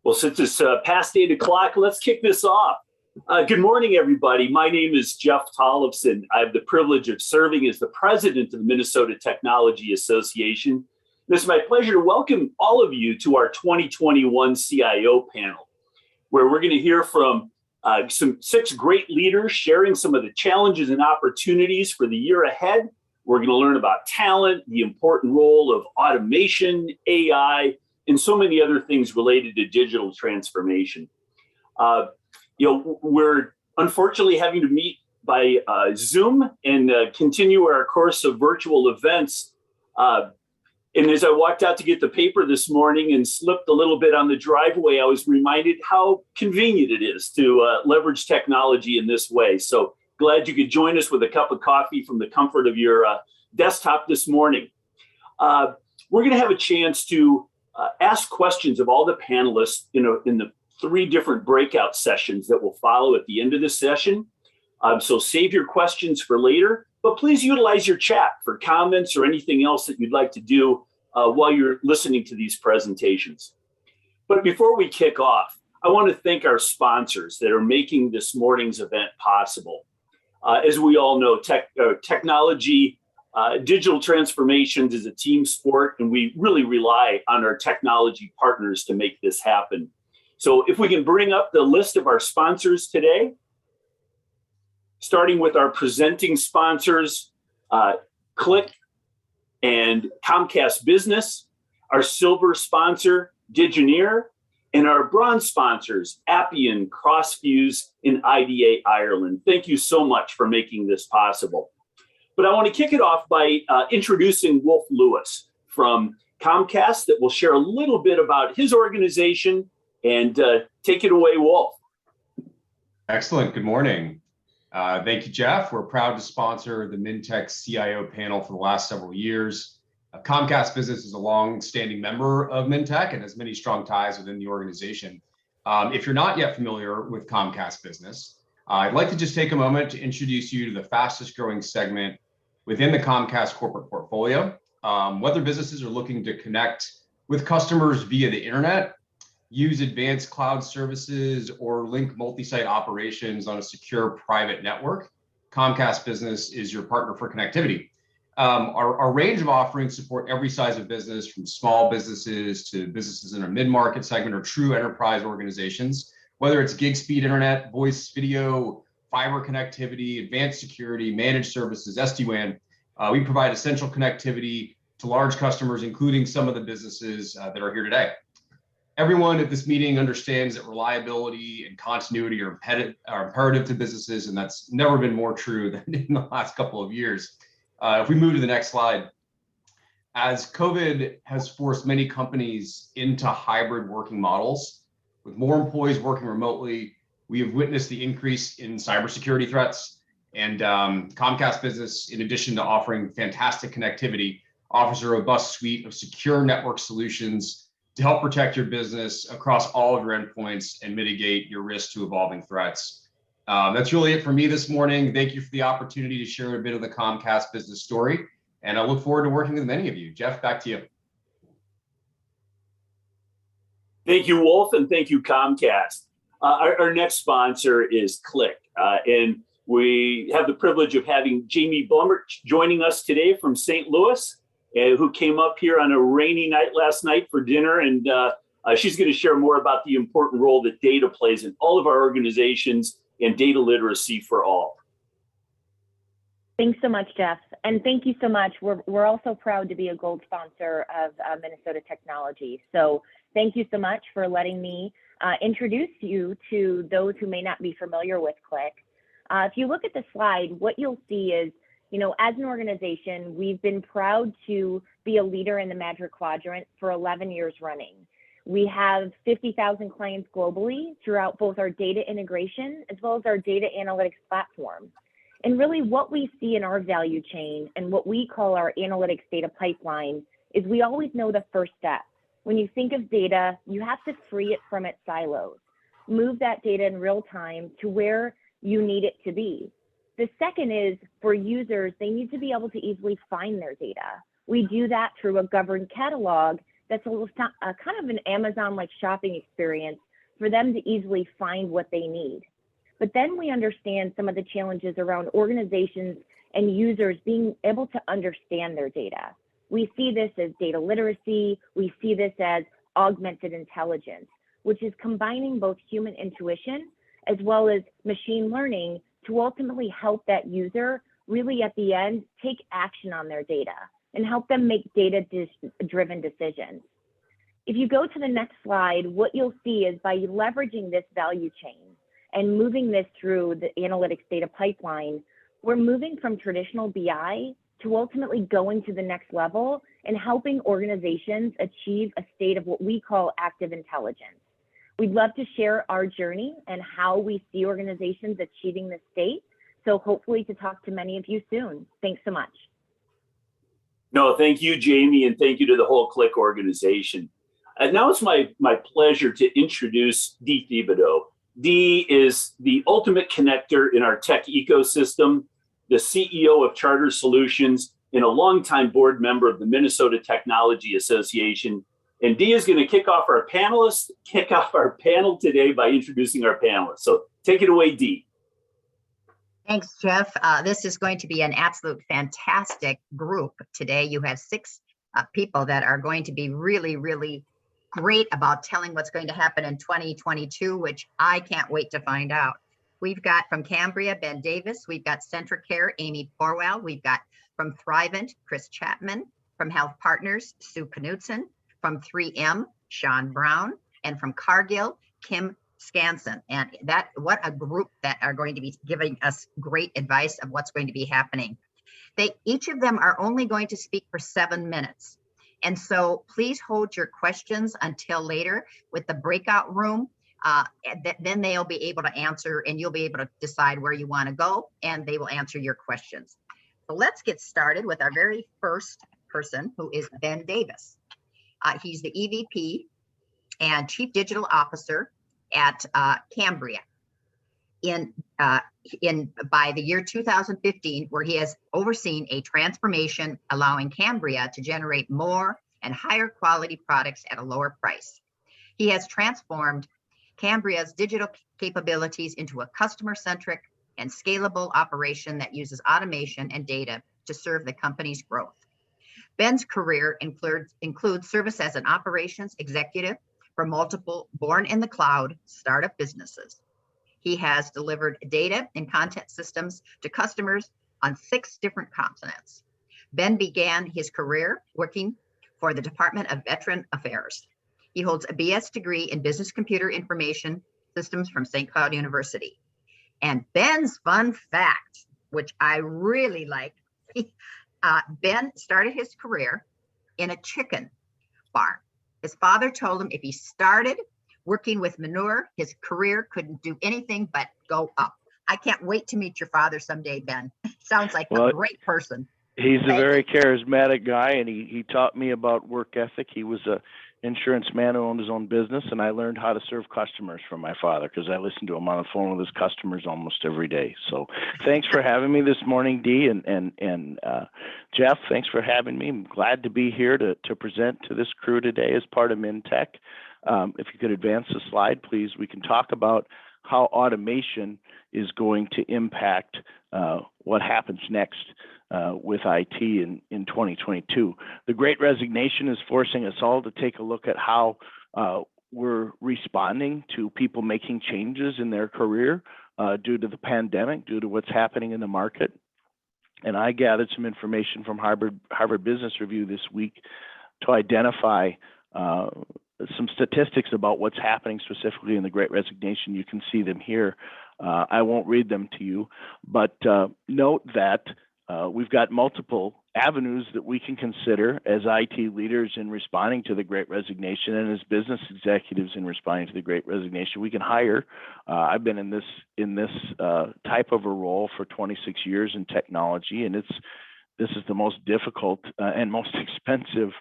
Well, since it's past 8 o'clock, let's kick this off. Good morning, everybody. My name is Jeff Tollefson. I have the privilege of serving as the president of the Minnesota Technology Association. It's my pleasure to welcome all of you to our 2021 CIO panel, where we're going to hear from six great leaders sharing some of the challenges and opportunities for the year ahead. We're going to learn about talent, the important role of automation, AI, and so many other things related to digital transformation. We're unfortunately having to meet by Zoom and continue our course of virtual events. And as I walked out to get the paper this morning and slipped a little bit on the driveway, I was reminded how convenient it is to leverage technology in this way. So glad you could join us with a cup of coffee from the comfort of your desktop this morning. We're going to have a chance to ask questions of all the panelists in the 3 different breakout sessions that will follow at the end of this session. So save your questions for later, but please utilize your chat for comments or anything else that you'd like to do while you're listening to these presentations. But before we kick off, I want to thank our sponsors that are making this morning's event possible. As we all know, technology, digital transformations is a team sport, and we really rely on our technology partners to make this happen. So if we can bring up the list of our sponsors today, starting with our presenting sponsors, Click and Comcast Business, our silver sponsor, Digineer, and our bronze sponsors, Appian, Crossfuse, and IDA Ireland. Thank you so much for making this possible. But I want to kick it off by introducing Wolf Lewis from Comcast that will share a little bit about his organization, and take it away, Wolf. Excellent. Good morning. Thank you, Jeff. We're proud to sponsor the Mintech CIO panel for the last several years. Comcast Business is a long-standing member of Mintech and has many strong ties within the organization. If you're not yet familiar with Comcast Business, I'd like to just take a moment to introduce you to the fastest growing segment within the Comcast corporate portfolio. Whether businesses are looking to connect with customers via the internet, use advanced cloud services, or link multi-site operations on a secure private network, Comcast Business is your partner for connectivity. Our range of offerings support every size of business, from small businesses to businesses in a mid-market segment or true enterprise organizations. Whether it's gig speed internet, voice, video, fiber connectivity, advanced security, managed services, SD-WAN, we provide essential connectivity to large customers, including some of the businesses that are here today. Everyone at this meeting understands that reliability and continuity are imperative to businesses, and that's never been more true than in the last couple of years. If we move to the next slide, as COVID has forced many companies into hybrid working models, with more employees working remotely, we have witnessed the increase in cybersecurity threats. And Comcast Business, in addition to offering fantastic connectivity, offers a robust suite of secure network solutions to help protect your business across all of your endpoints and mitigate your risk to evolving threats. That's really it for me this morning. Thank you for the opportunity to share a bit of the Comcast Business story, and I look forward to working with many of you. Jeff, back to you. Thank you, Wolf, and thank you, Comcast. Our next sponsor is Click, and we have the privilege of having Jamie Blumert joining us today from St. Louis, who came up here on a rainy night last night for dinner, and she's going to share more about the important role that data plays in all of our organizations and data literacy for all. Thanks so much, Jeff, and thank you so much. We're also proud to be a gold sponsor of Minnesota Technology. So thank you so much for letting me introduce you to those who may not be familiar with Click. If you look at the slide, what you'll see is, as an organization, we've been proud to be a leader in the Magic Quadrant for 11 years running. We have 50,000 clients globally throughout both our data integration as well as our data analytics platform. And really what we see in our value chain and what we call our analytics data pipeline is we always know the first step. When you think of data, you have to free it from its silos, move that data in real time to where you need it to be. The second is, for users, they need to be able to easily find their data. We do that through a governed catalog that's kind of an Amazon-like shopping experience for them to easily find what they need. But then we understand some of the challenges around organizations and users being able to understand their data. We see this as data literacy. We see this as augmented intelligence, which is combining both human intuition as well as machine learning to ultimately help that user really at the end take action on their data and help them make data-driven decisions. If you go to the next slide, what you'll see is by leveraging this value chain and moving this through the analytics data pipeline, we're moving from traditional BI to ultimately going to the next level and helping organizations achieve a state of what we call active intelligence. We'd love to share our journey and how we see organizations achieving this state. So hopefully to talk to many of you soon. Thanks so much. No, thank you, Jamie, and thank you to the whole Click organization. And now it's my pleasure to introduce Dee Thibodeau. Dee is the ultimate connector in our tech ecosystem, the CEO of Charter Solutions, and a longtime board member of the Minnesota Technology Association. And Dee is going to kick off our panel today by introducing our panelists. So take it away, Dee. Thanks, Jeff. This is going to be an absolute fantastic group today. You have 6 people that are going to be really, really great about telling what's going to happen in 2022, which I can't wait to find out. We've got from Cambria, Ben Davis. We've got Centricare, Amy Porwell. We've got from Thrivent, Chris Chapman. From Health Partners, Sue Knutson. From 3M, Sean Brown. And from Cargill, Kim Skansen. And what a group that are going to be giving us great advice of what's going to be happening. Each of them are only going to speak for 7 minutes. And so please hold your questions until later with the breakout room. Then they'll be able to answer and you'll be able to decide where you want to go and they will answer your questions. So let's get started with our very first person, who is Ben Davis. He's the EVP and Chief Digital Officer at Cambria by the year 2015, where he has overseen a transformation allowing Cambria to generate more and higher quality products at a lower price. He has transformed Cambria's digital capabilities into a customer-centric and scalable operation that uses automation and data to serve the company's growth. Ben's career includes service as an operations executive for multiple born-in-the-cloud startup businesses. He has delivered data and content systems to customers on 6 different continents. Ben began his career working for the Department of Veteran Affairs. He holds a BS degree in Business Computer Information Systems from St. Cloud University. And Ben's fun fact, which I really like, Ben started his career in a chicken barn. His father told him if he started working with manure, his career couldn't do anything but go up. I can't wait to meet your father someday, Ben. Sounds like a great person. He's a very charismatic guy, and he taught me about work ethic. He was a insurance man who owned his own business, and I learned how to serve customers from my father because I listened to him on the phone with his customers almost every day. So thanks for having me this morning, Dee, and Jeff, thanks for having me. I'm glad to be here to present to this crew today as part of MinTech. If you could advance the slide, please, we can talk about how automation is going to impact what happens next with IT in 2022. The Great Resignation is forcing us all to take a look at how we're responding to people making changes in their career due to the pandemic, due to what's happening in the market. And I gathered some information from Harvard Business Review this week to identify some statistics about what's happening specifically in the Great Resignation. You can see them here. I won't read them to you, but note that we've got multiple avenues that we can consider as IT leaders in responding to the Great Resignation and as business executives in responding to the Great Resignation. We can hire. I've been in this type of a role for 26 years in technology, and this is the most difficult and most expensive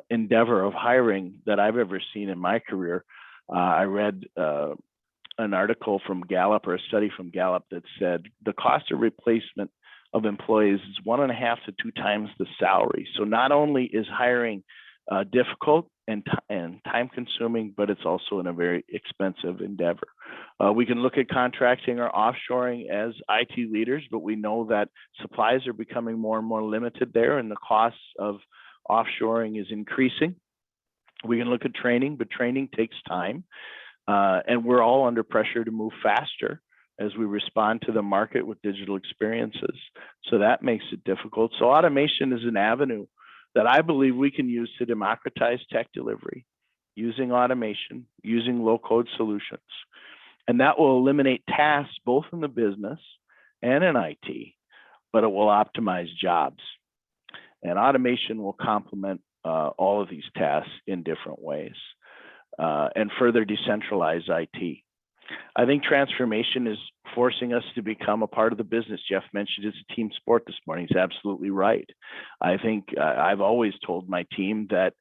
endeavor of hiring that I've ever seen in my career. I read an article from Gallup, or a study from Gallup, that said the cost of replacement of employees is 1.5 to 2 times the salary. So not only is hiring difficult and time consuming, but it's also a very expensive endeavor. We can look at contracting or offshoring as IT leaders, but we know that supplies are becoming more and more limited there, and the costs of offshoring is increasing. We can look at training, but training takes time, and we're all under pressure to move faster as we respond to the market with digital experiences. So that makes it difficult. So automation is an avenue that I believe we can use to democratize tech delivery, using automation, using low-code solutions. And that will eliminate tasks both in the business and in IT, but it will optimize jobs. And automation will complement all of these tasks in different ways and further decentralize IT. I think transformation is forcing us to become a part of the business. Jeff mentioned it's a team sport this morning. He's absolutely right. I think I've always told my team that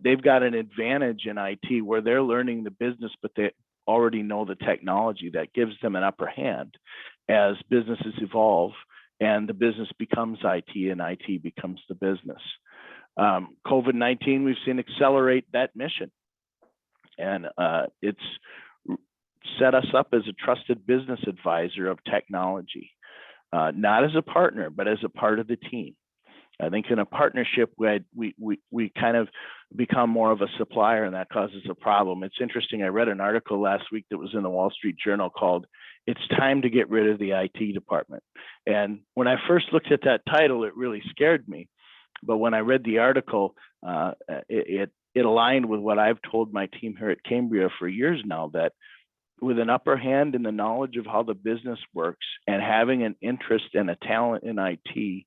they've got an advantage in IT where they're learning the business, but they already know the technology that gives them an upper hand as businesses evolve and the business becomes IT and IT becomes the business. COVID-19, we've seen accelerate that mission. And it's set us up as a trusted business advisor of technology, not as a partner, but as a part of the team. I think in a partnership, we kind of become more of a supplier, and that causes a problem. It's interesting. I read an article last week that was in the Wall Street Journal called "It's Time to Get Rid of the IT Department." And when I first looked at that title, it really scared me. But when I read the article, it aligned with what I've told my team here at Cambria for years now, that with an upper hand in the knowledge of how the business works and having an interest and a talent in IT,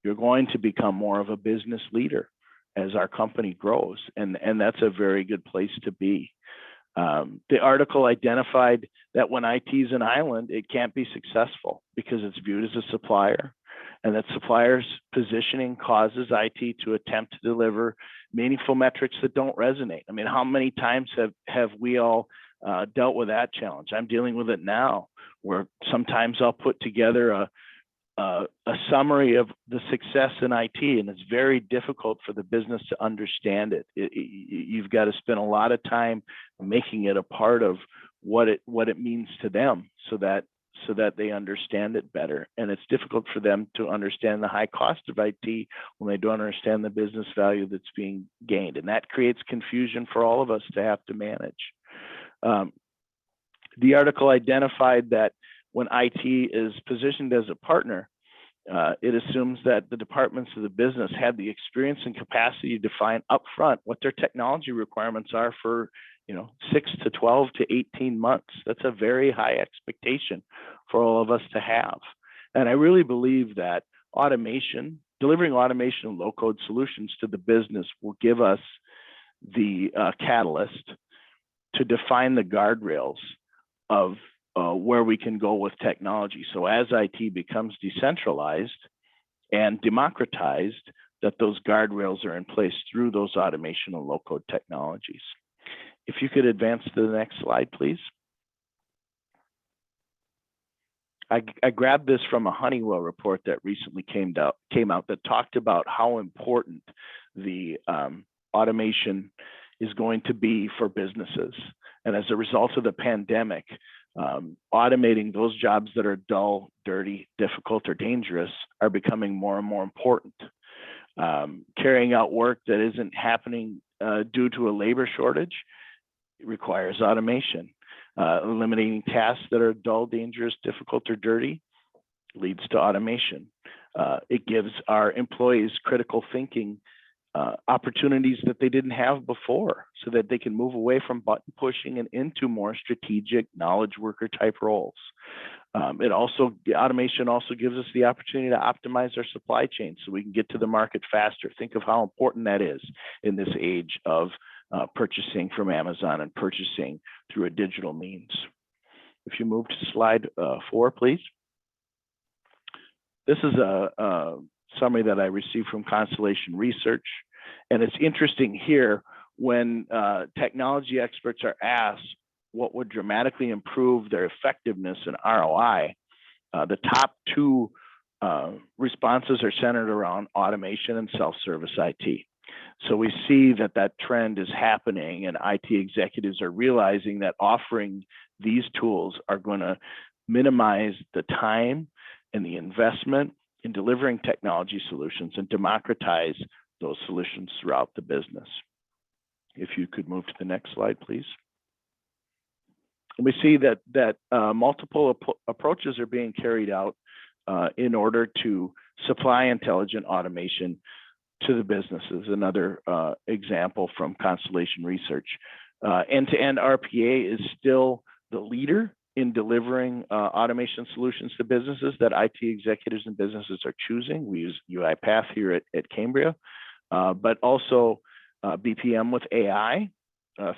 you're going to become more of a business leader as our company grows. And that's a very good place to be. The article identified that when IT is an island, it can't be successful because it's viewed as a supplier, and that suppliers' positioning causes IT to attempt to deliver meaningful metrics that don't resonate. I mean, how many times have we all dealt with that challenge? I'm dealing with it now, where sometimes I'll put together a summary of the success in IT, and it's very difficult for the business to understand it. You've got to spend a lot of time making it a part of what it means to them, so that they understand it better. And it's difficult for them to understand the high cost of IT when they don't understand the business value that's being gained, and that creates confusion for all of us to have to manage. The article identified that when IT is positioned as a partner, it assumes that the departments of the business have the experience and capacity to define upfront what their technology requirements are for 6 to 12 to 18 months. That's a very high expectation for all of us to have. And I really believe that delivering automation and low-code solutions to the business will give us the catalyst to define the guardrails of where we can go with technology. So as IT becomes decentralized and democratized, that those guardrails are in place through those automation and low-code technologies. If you could advance to the next slide, please. I grabbed this from a Honeywell report that recently came out that talked about how important the automation is going to be for businesses. And as a result of the pandemic, automating those jobs that are dull, dirty, difficult, or dangerous are becoming more and more important. Carrying out work that isn't happening due to a labor shortage requires automation. Eliminating tasks that are dull, dangerous, difficult, or dirty leads to automation. It gives our employees critical thinking opportunities that they didn't have before, so that they can move away from button pushing and into more strategic knowledge worker type roles. The automation also gives us the opportunity to optimize our supply chain so we can get to the market faster. Think of how important that is in this age of purchasing from Amazon and purchasing through a digital means. If you move to slide 4, please. This is a summary that I received from Constellation Research. And it's interesting here when technology experts are asked what would dramatically improve their effectiveness and ROI, the top 2 responses are centered around automation and self-service IT. So we see that that trend is happening, and IT executives are realizing that offering these tools are going to minimize the time and the investment in delivering technology solutions and democratize those solutions throughout the business. If you could move to the next slide, please. And we see that multiple approaches are being carried out in order to supply intelligent automation to the businesses. Another example from Constellation Research. End-to-end RPA is still the leader in delivering automation solutions to businesses that IT executives and businesses are choosing. We use UiPath here at Cambria, but also BPM with AI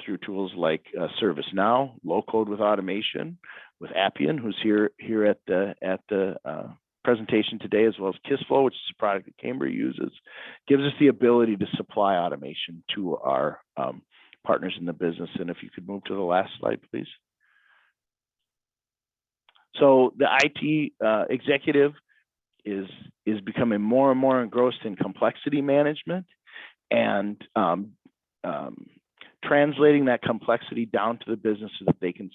through tools like ServiceNow, low code with automation with Appian, who's here at the presentation today, as well as KissFlow, which is a product that Cambria uses, gives us the ability to supply automation to our partners in the business. And if you could move to the last slide, please. So the IT executive is becoming more and more engrossed in complexity management and translating that complexity down to the business so that they can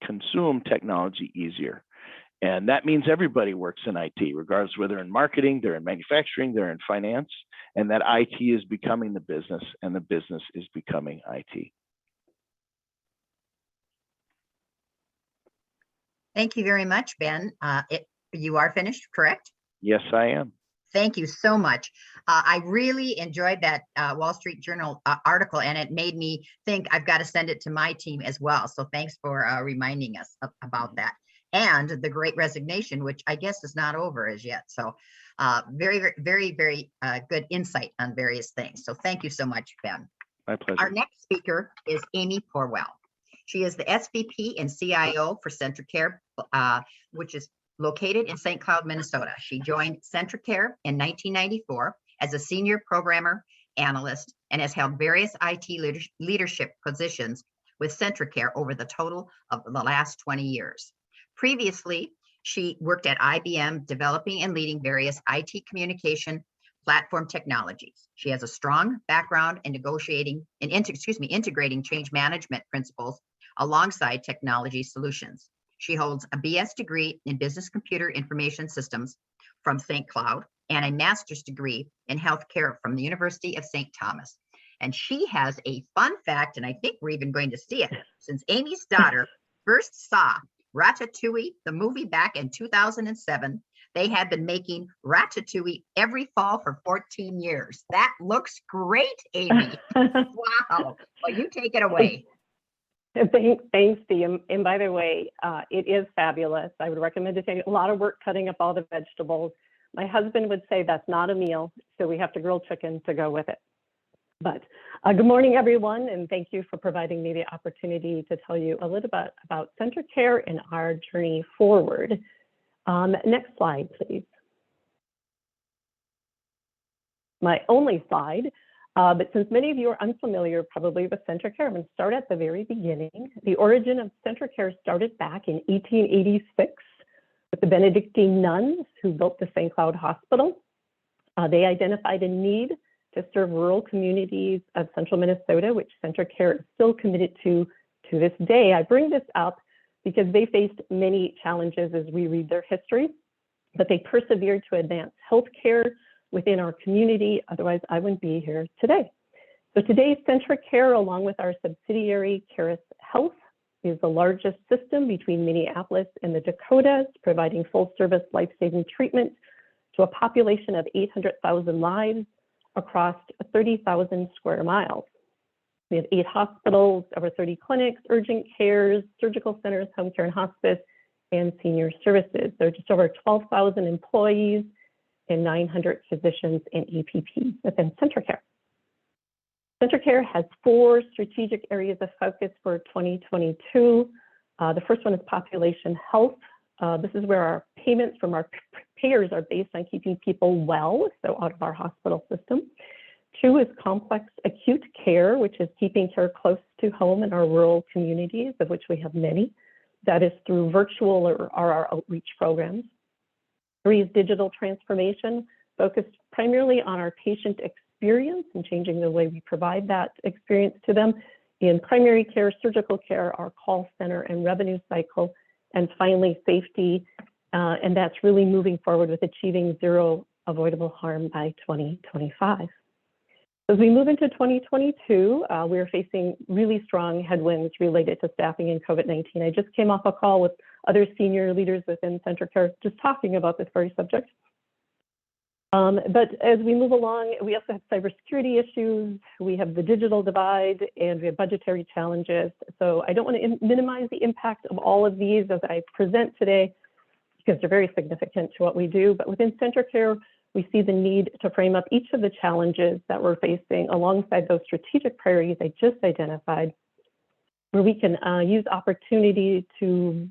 consume technology easier. And that means everybody works in IT, regardless whether they're in marketing, they're in manufacturing, they're in finance, and that IT is becoming the business and the business is becoming IT. Thank you very much, Ben. You are finished, correct? Yes, I am. Thank you so much. I really enjoyed that Wall Street Journal article, and it made me think I've got to send it to my team as well. So thanks for reminding us about that. And the Great Resignation, which I guess is not over as yet. So very, very, very good insight on various things. So thank you so much, Ben. My pleasure. Our next speaker is Amy Porwell. She is the SVP and CIO for CentraCare, which is located in St. Cloud, Minnesota. She joined CentraCare in 1994 as a senior programmer analyst and has held various IT leadership positions with CentraCare over the total of the last 20 years. Previously, she worked at IBM developing and leading various IT communication platform technologies. She has a strong background in integrating change management principles alongside technology solutions. She holds a BS degree in Business Computer Information Systems from St. Cloud and a master's degree in healthcare from the University of St. Thomas. And she has a fun fact, and I think we're even going to see it, since Amy's daughter first saw Ratatouille, the movie, back in 2007. They had been making Ratatouille every fall for 14 years. That looks great, Amy. Wow. Well, you take it away. Thanks, Dee. And by the way, it is fabulous. I would recommend it. A lot of work cutting up all the vegetables. My husband would say that's not a meal, so we have to grill chicken to go with it. But good morning, everyone, and thank you for providing me the opportunity to tell you a little bit about CentraCare and our journey forward. Next slide, please. My only slide. But since many of you are unfamiliar probably with CentraCare, I'm going to start at the very beginning. The origin of CentraCare started back in 1886 with the Benedictine nuns who built the St. Cloud Hospital. They identified a need to serve rural communities of central Minnesota, which CentraCare is still committed to this day. I bring this up because they faced many challenges as we read their history, but they persevered to advance healthcare within our community. Otherwise, I wouldn't be here today. So today, CentraCare, along with our subsidiary, Caris Health, is the largest system between Minneapolis and the Dakotas, providing full-service life-saving treatment to a population of 800,000 lives across 30,000 square miles. We have 8 hospitals, over 30 clinics, urgent cares, surgical centers, home care and hospice, and senior services. There are just over 12,000 employees and 900 physicians and APPs within CentraCare. CentraCare has 4 strategic areas of focus for 2022. The first one is population health. This is where our payments from our payers are based on keeping people well, so out of our hospital system. 2 is complex acute care, which is keeping care close to home in our rural communities, of which we have many. That is through virtual or our outreach programs. 3 is digital transformation, focused primarily on our patient experience and changing the way we provide that experience to them. In primary care, surgical care, our call center and revenue cycle, and finally safety, and that's really moving forward with achieving zero avoidable harm by 2025. As we move into 2022, we're facing really strong headwinds related to staffing and COVID-19. I just came off a call with other senior leaders within CentraCare just talking about this very subject. But as we move along, we also have cybersecurity issues, we have the digital divide, and we have budgetary challenges. So I don't want to minimize the impact of all of these as I present today, because they're very significant to what we do. But within CentraCare, we see the need to frame up each of the challenges that we're facing alongside those strategic priorities I just identified, where we can use opportunity to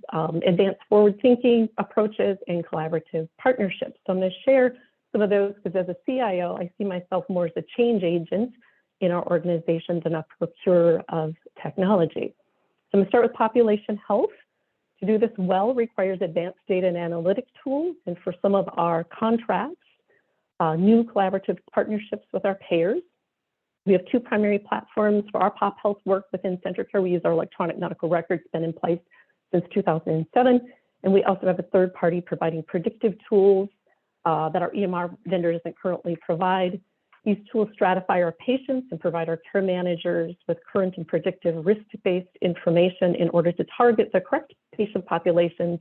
advance forward-thinking approaches and collaborative partnerships. So I'm going to share some of those, because as a CIO, I see myself more as a change agent in our organization than a procurer of technology. So I'm going to start with population health. To do this well requires advanced data and analytic tools, and for some of our contracts, new collaborative partnerships with our payers. We have two primary platforms for our pop health work within CentraCare. We use our electronic medical records, been in place since 2007, and we also have a third party providing predictive tools that our EMR vendor doesn't currently provide. These tools stratify our patients and provide our care managers with current and predictive risk-based information in order to target the correct patient populations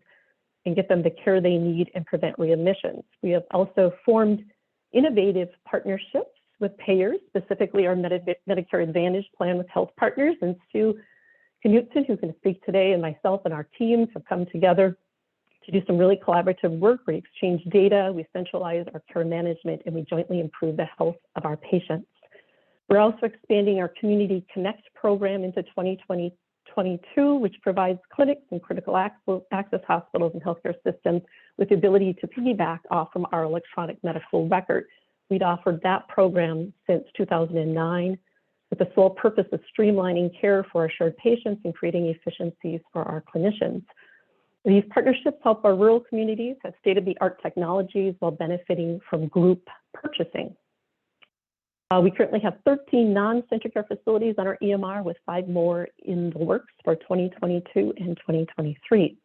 and get them the care they need and prevent readmissions. We have also formed innovative partnerships with payers, specifically our Medicare Advantage plan with health partners. And Sue Knutson, who's going to speak today, and myself and our teams have come together to do some really collaborative work. We exchange data, we centralize our care management, and we jointly improve the health of our patients. We're also expanding our Community Connect program into 2022, which provides clinics and critical access hospitals and healthcare systems with the ability to piggyback off from our electronic medical record. We'd offered that program since 2009 with the sole purpose of streamlining care for our shared patients and creating efficiencies for our clinicians. These partnerships help our rural communities have state-of-the-art technologies while benefiting from group purchasing. We currently have 13 non-CentraCare facilities on our EMR, with 5 more in the works for 2022 and 2023.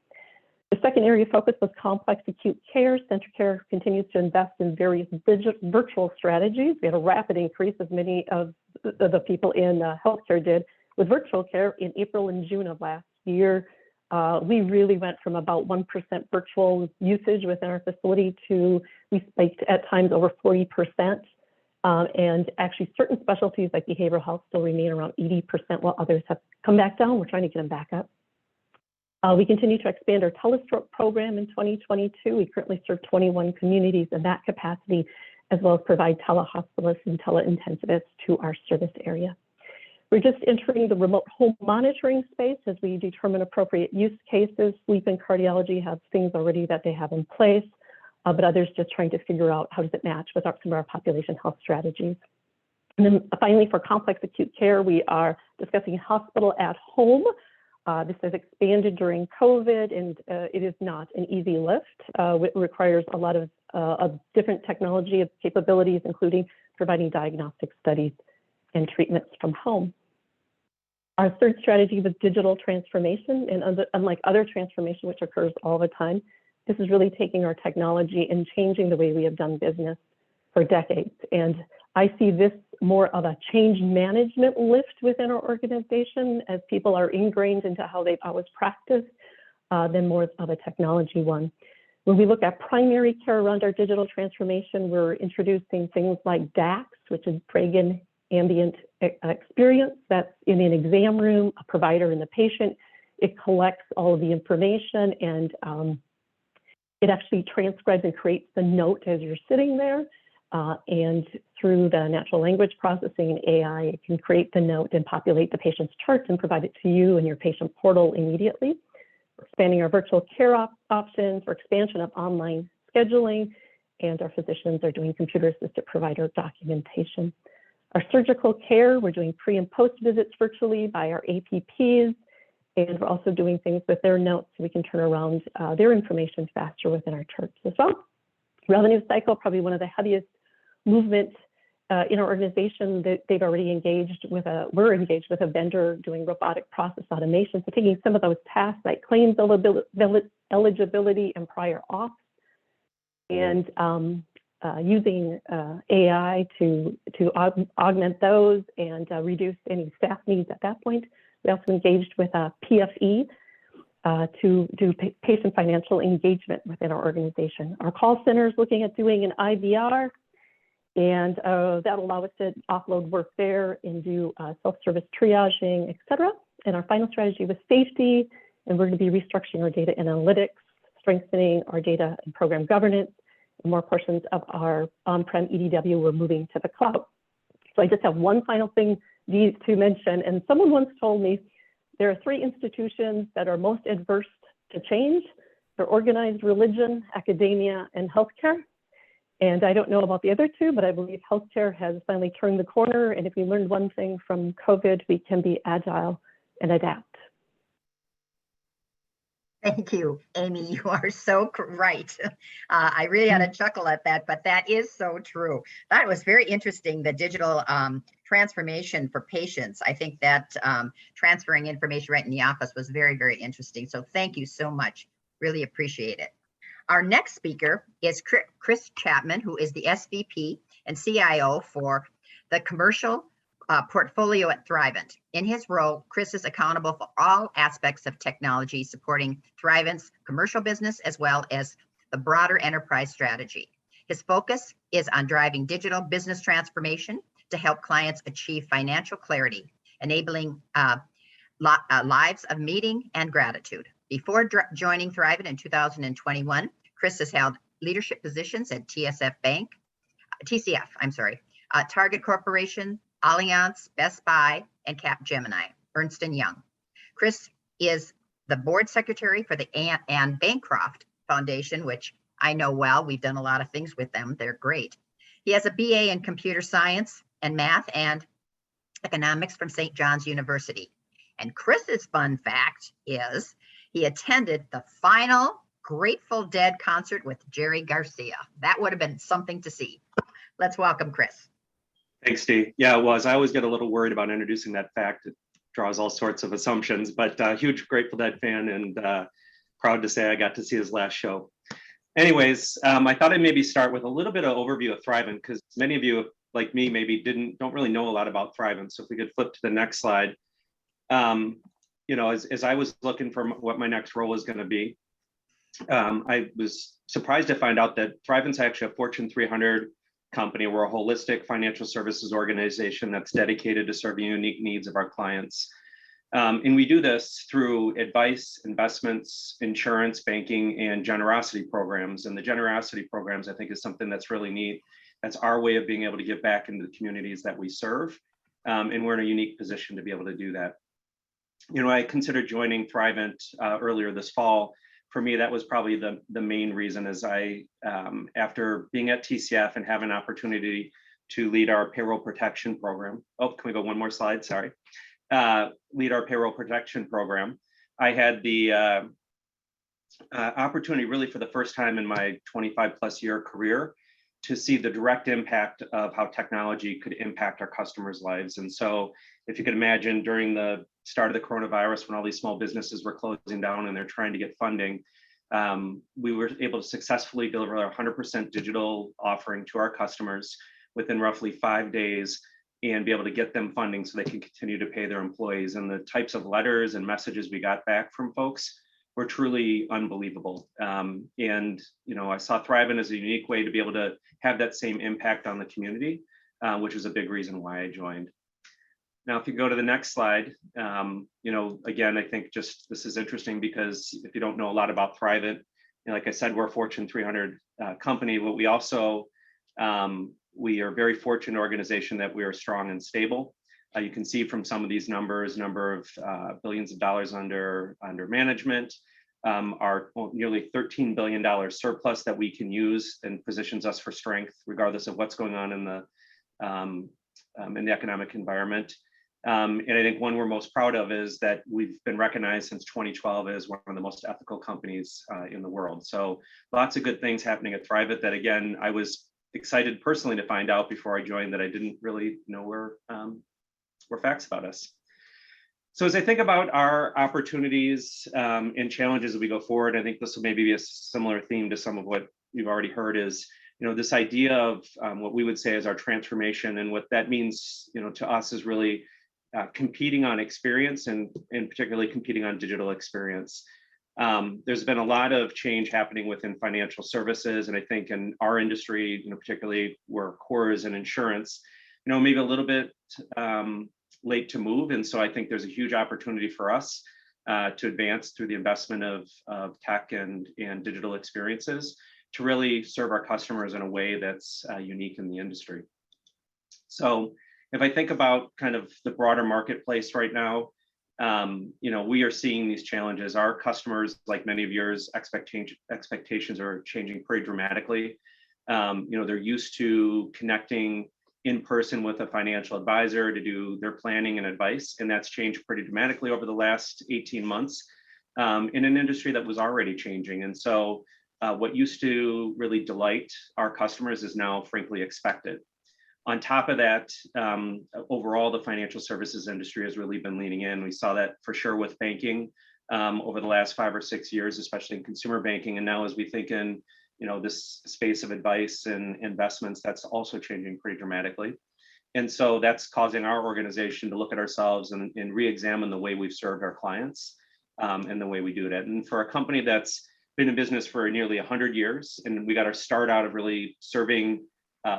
The second area of focus was complex acute care. CentraCare continues to invest in various virtual strategies. We had a rapid increase, as many of the people in healthcare did, with virtual care in April and June of last year. We really went from about 1% virtual usage within our facility to, we spiked at times over 40%. And actually certain specialties like behavioral health still remain around 80%, while others have come back down. We're trying to get them back up. We continue to expand our telestroke program in 2022. We currently serve 21 communities in that capacity, as well as provide telehospitalists and teleintensivists to our service area. We're just entering the remote home monitoring space as we determine appropriate use cases. Sleep and cardiology have things already that they have in place, but others just trying to figure out how does it match with some of our population health strategies. And then finally, for complex acute care, we are discussing hospital at home. This has expanded during COVID, and it is not an easy lift. It requires a lot of different technology capabilities, including providing diagnostic studies and treatments from home. Our third strategy was digital transformation, and unlike other transformation, which occurs all the time, this is really taking our technology and changing the way we have done business for decades. And I see this more of a change management lift within our organization, as people are ingrained into how they've always practiced, than more of a technology one. When we look at primary care around our digital transformation, we're introducing things like DAX, which is Dragon Ambient Experience. That's in an exam room, a provider and the patient. It collects all of the information, and it actually transcribes and creates the note as you're sitting there. And through the natural language processing and AI, it can create the note and populate the patient's charts and provide it to you in your patient portal immediately. We're expanding our virtual care options for expansion of online scheduling, and our physicians are doing computer-assisted provider documentation. Our surgical care, we're doing pre and post visits virtually by our APPs, and we're also doing things with their notes so we can turn around their information faster within our charts as well. Revenue cycle, probably one of the heaviest movement in our organization that they've already we're engaged with a vendor doing robotic process automation. So taking some of those tasks like claims eligibility and prior auth, and using AI to augment those and reduce any staff needs at that point. We also engaged with PFE to do patient financial engagement within our organization. Our call center is looking at doing an IVR, and that'll allow us to offload work there and do self-service triaging, et cetera. And our final strategy was safety, and we're going to be restructuring our data analytics, strengthening our data and program governance, and more portions of our on-prem EDW we're moving to the cloud. So I just have one final thing to mention, and someone once told me there are 3 institutions that are most adverse to change. They're organized religion, academia, and healthcare. And I don't know about the other 2, but I believe healthcare has finally turned the corner. And if we learned one thing from COVID, we can be agile and adapt. Thank you, Amy. You are so right. I really had a chuckle at that, but that is so true. That was very interesting, the digital transformation for patients. I think that transferring information right in the office was very, very interesting. So thank you so much. Really appreciate it. Our next speaker is Chris Chapman, who is the SVP and CIO for the commercial portfolio at Thrivent. In his role, Chris is accountable for all aspects of technology supporting Thrivent's commercial business as well as the broader enterprise strategy. His focus is on driving digital business transformation to help clients achieve financial clarity, enabling lives of meaning and gratitude. Before joining Thrivent in 2021, Chris has held leadership positions at TCF, Target Corporation, Allianz, Best Buy, and Capgemini, Ernst & Young. Chris is the board secretary for the Anne Bancroft Foundation, which I know well. We've done a lot of things with them. They're great. He has a BA in computer science and math and economics from St. John's University. And Chris's fun fact is he attended the final Grateful Dead concert with Jerry Garcia. That would have been something to see. Let's welcome Chris. Thanks, Dee. Yeah, it was. I always get a little worried about introducing that fact. It draws all sorts of assumptions, but huge Grateful Dead fan and proud to say I got to see his last show. Anyways, I thought I'd maybe start with a little bit of overview of Thrivent because many of you, like me, maybe don't really know a lot about Thrivent. So if we could flip to the next slide. You know, as I was looking for what my next role was going to be, I was surprised to find out that Thrivent's actually a Fortune 300 company. We're a holistic financial services organization that's dedicated to serving unique needs of our clients. And we do this through advice, investments, insurance, banking, and generosity programs. And the generosity programs, I think, is something that's really neat. That's our way of being able to give back into the communities that we serve. And we're in a unique position to be able to do that. You know, I considered joining Thrivent earlier this fall. For me, that was probably the main reason is after being at TCF and having an opportunity to lead our payroll protection program. Oh, can we go one more slide? Sorry. Lead our payroll protection program. I had the opportunity really for the first time in my 25+ year career to see the direct impact of how technology could impact our customers' lives. And so if you could imagine during the start of the coronavirus, when all these small businesses were closing down and they're trying to get funding, we were able to successfully deliver a 100% digital offering to our customers within roughly 5 days and be able to get them funding so they can continue to pay their employees. And the types of letters and messages we got back from folks were truly unbelievable. And, you know, I saw Thrivent as a unique way to be able to have that same impact on the community, which was a big reason why I joined. Now, if you go to the next slide, you know, again, I think just this is interesting because if you don't know a lot about Thrivent, you know, like I said, we're a Fortune 300 company, but we also, we are a very fortunate organization that we are strong and stable. You can see from some of these numbers, number of billions of dollars under management, our nearly $13 billion surplus that we can use and positions us for strength, regardless of what's going on in the economic environment. And I think one we're most proud of is that we've been recognized since 2012 as one of the most ethical companies in the world. So lots of good things happening at Thrivent that, again, I was excited personally to find out before I joined that I didn't really know were facts about us. So as I think about our opportunities and challenges as we go forward, I think this will maybe be a similar theme to some of what you've already heard is, this idea of what we would say is our transformation, and what that means, to us is really competing on experience and particularly competing on digital experience. There's been a lot of change happening within financial services, and I think in our industry, particularly where core is in insurance, maybe a little bit late to move. And so I think there's a huge opportunity for us to advance through the investment of tech and digital experiences to really serve our customers in a way that's unique in the industry. So if I think about kind of the broader marketplace right now, we are seeing these challenges. Our customers, like many of yours, expectations are changing pretty dramatically. They're used to connecting in person with a financial advisor to do their planning and advice, and that's changed pretty dramatically over the last 18 months in an industry that was already changing. And so what used to really delight our customers is now frankly expected. On top of that, overall, the financial services industry has really been leaning in. We saw that for sure with banking over the last 5 or 6 years, especially in consumer banking. And now as we think in this space of advice and investments, that's also changing pretty dramatically. And so that's causing our organization to look at ourselves and re-examine the way we've served our clients and the way we do that. And for a company that's been in business for nearly 100 years, and we got our start out of really serving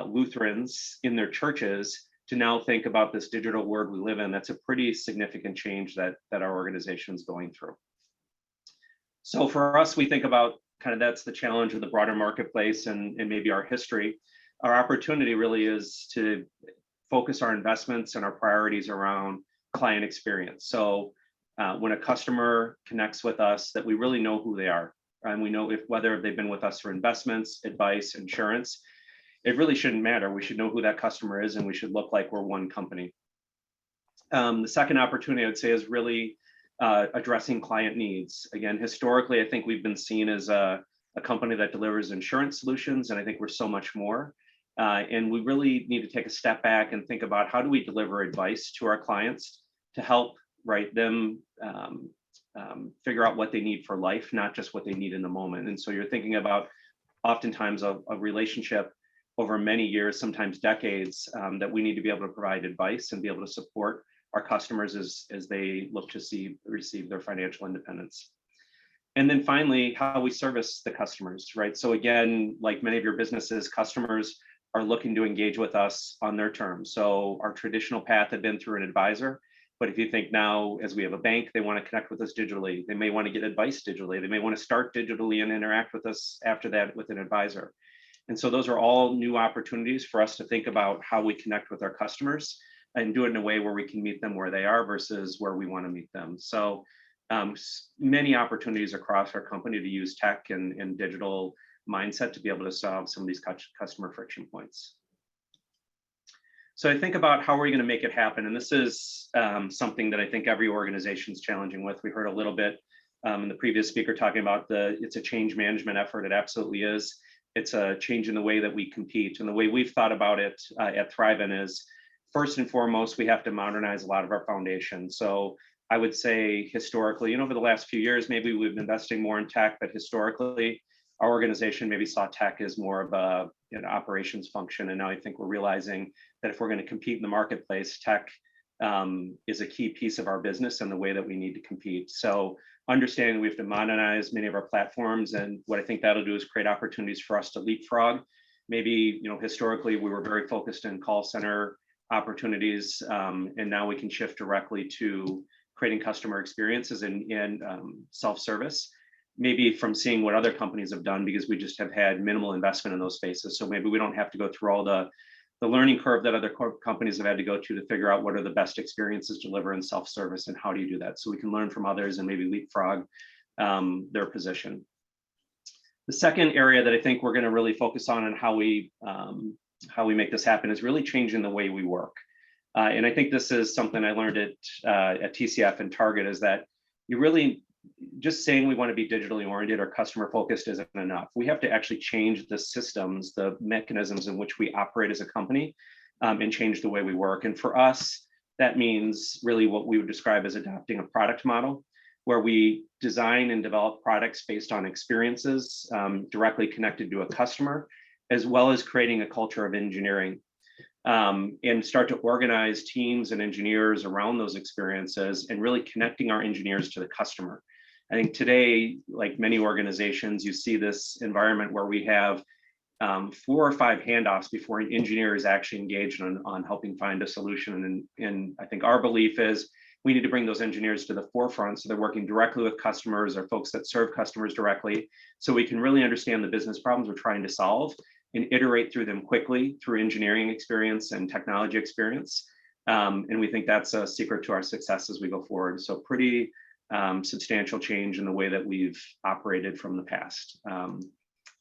Lutherans in their churches, to now think about this digital world we live in, that's a pretty significant change that our organization is going through. So for us, we think about kind of that's the challenge of the broader marketplace and maybe our history. Our opportunity really is to focus our investments and our priorities around client experience. So when a customer connects with us, that we really know who they are, and we know whether they've been with us for investments, advice, insurance. It really shouldn't matter. We should know who that customer is, and we should look like we're one company. The second opportunity I would say is really addressing client needs. Again, historically, I think we've been seen as a company that delivers insurance solutions, and I think we're so much more. And we really need to take a step back and think about how do we deliver advice to our clients to help them figure out what they need for life, not just what they need in the moment. And so you're thinking about oftentimes a relationship over many years, sometimes decades, that we need to be able to provide advice and be able to support our customers as they look to receive their financial independence. And then finally, how we service the customers, right? So again, like many of your businesses, customers are looking to engage with us on their terms. So our traditional path had been through an advisor, but if you think now, as we have a bank, they want to connect with us digitally. They may want to get advice digitally. They may want to start digitally and interact with us after that with an advisor. And so those are all new opportunities for us to think about how we connect with our customers and do it in a way where we can meet them where they are versus where we want to meet them. So many opportunities across our company to use tech and digital mindset to be able to solve some of these customer friction points. So I think about how are we going to make it happen? And this is something that I think every organization is challenging with. We heard a little bit in the previous speaker talking about it's a change management effort. It absolutely is. It's a change in the way that we compete. And the way we've thought about it at Thriven is, first and foremost, we have to modernize a lot of our foundation. So I would say historically, over the last few years, maybe we've been investing more in tech, but historically, our organization maybe saw tech as more of an operations function. And now I think we're realizing that if we're going to compete in the marketplace, tech is a key piece of our business and the way that we need to compete. So understanding we have to modernize many of our platforms, and what I think that'll do is create opportunities for us to leapfrog. Maybe, historically we were very focused in call center opportunities, and now we can shift directly to creating customer experiences and self-service, maybe from seeing what other companies have done, because we just have had minimal investment in those spaces. So maybe we don't have to go through all the learning curve that other companies have had to go to figure out what are the best experiences to deliver in self-service and how do you do that. So we can learn from others and maybe leapfrog their position. The second area that I think we're going to really focus on and how we make this happen is really changing the way we work. And I think this is something I learned at TCF and Target, is that you really just saying we want to be digitally oriented or customer focused isn't enough. We have to actually change the systems, the mechanisms in which we operate as a company, and change the way we work. And for us, that means really what we would describe as adopting a product model, where we design and develop products based on experiences directly connected to a customer, as well as creating a culture of engineering, and start to organize teams and engineers around those experiences and really connecting our engineers to the customer. I think today, like many organizations, you see this environment where we have 4 or 5 handoffs before an engineer is actually engaged on helping find a solution. And I think our belief is we need to bring those engineers to the forefront so they're working directly with customers or folks that serve customers directly, so we can really understand the business problems we're trying to solve and iterate through them quickly through engineering experience and technology experience. And we think that's a secret to our success as we go forward. So pretty substantial change in the way that we've operated from the past.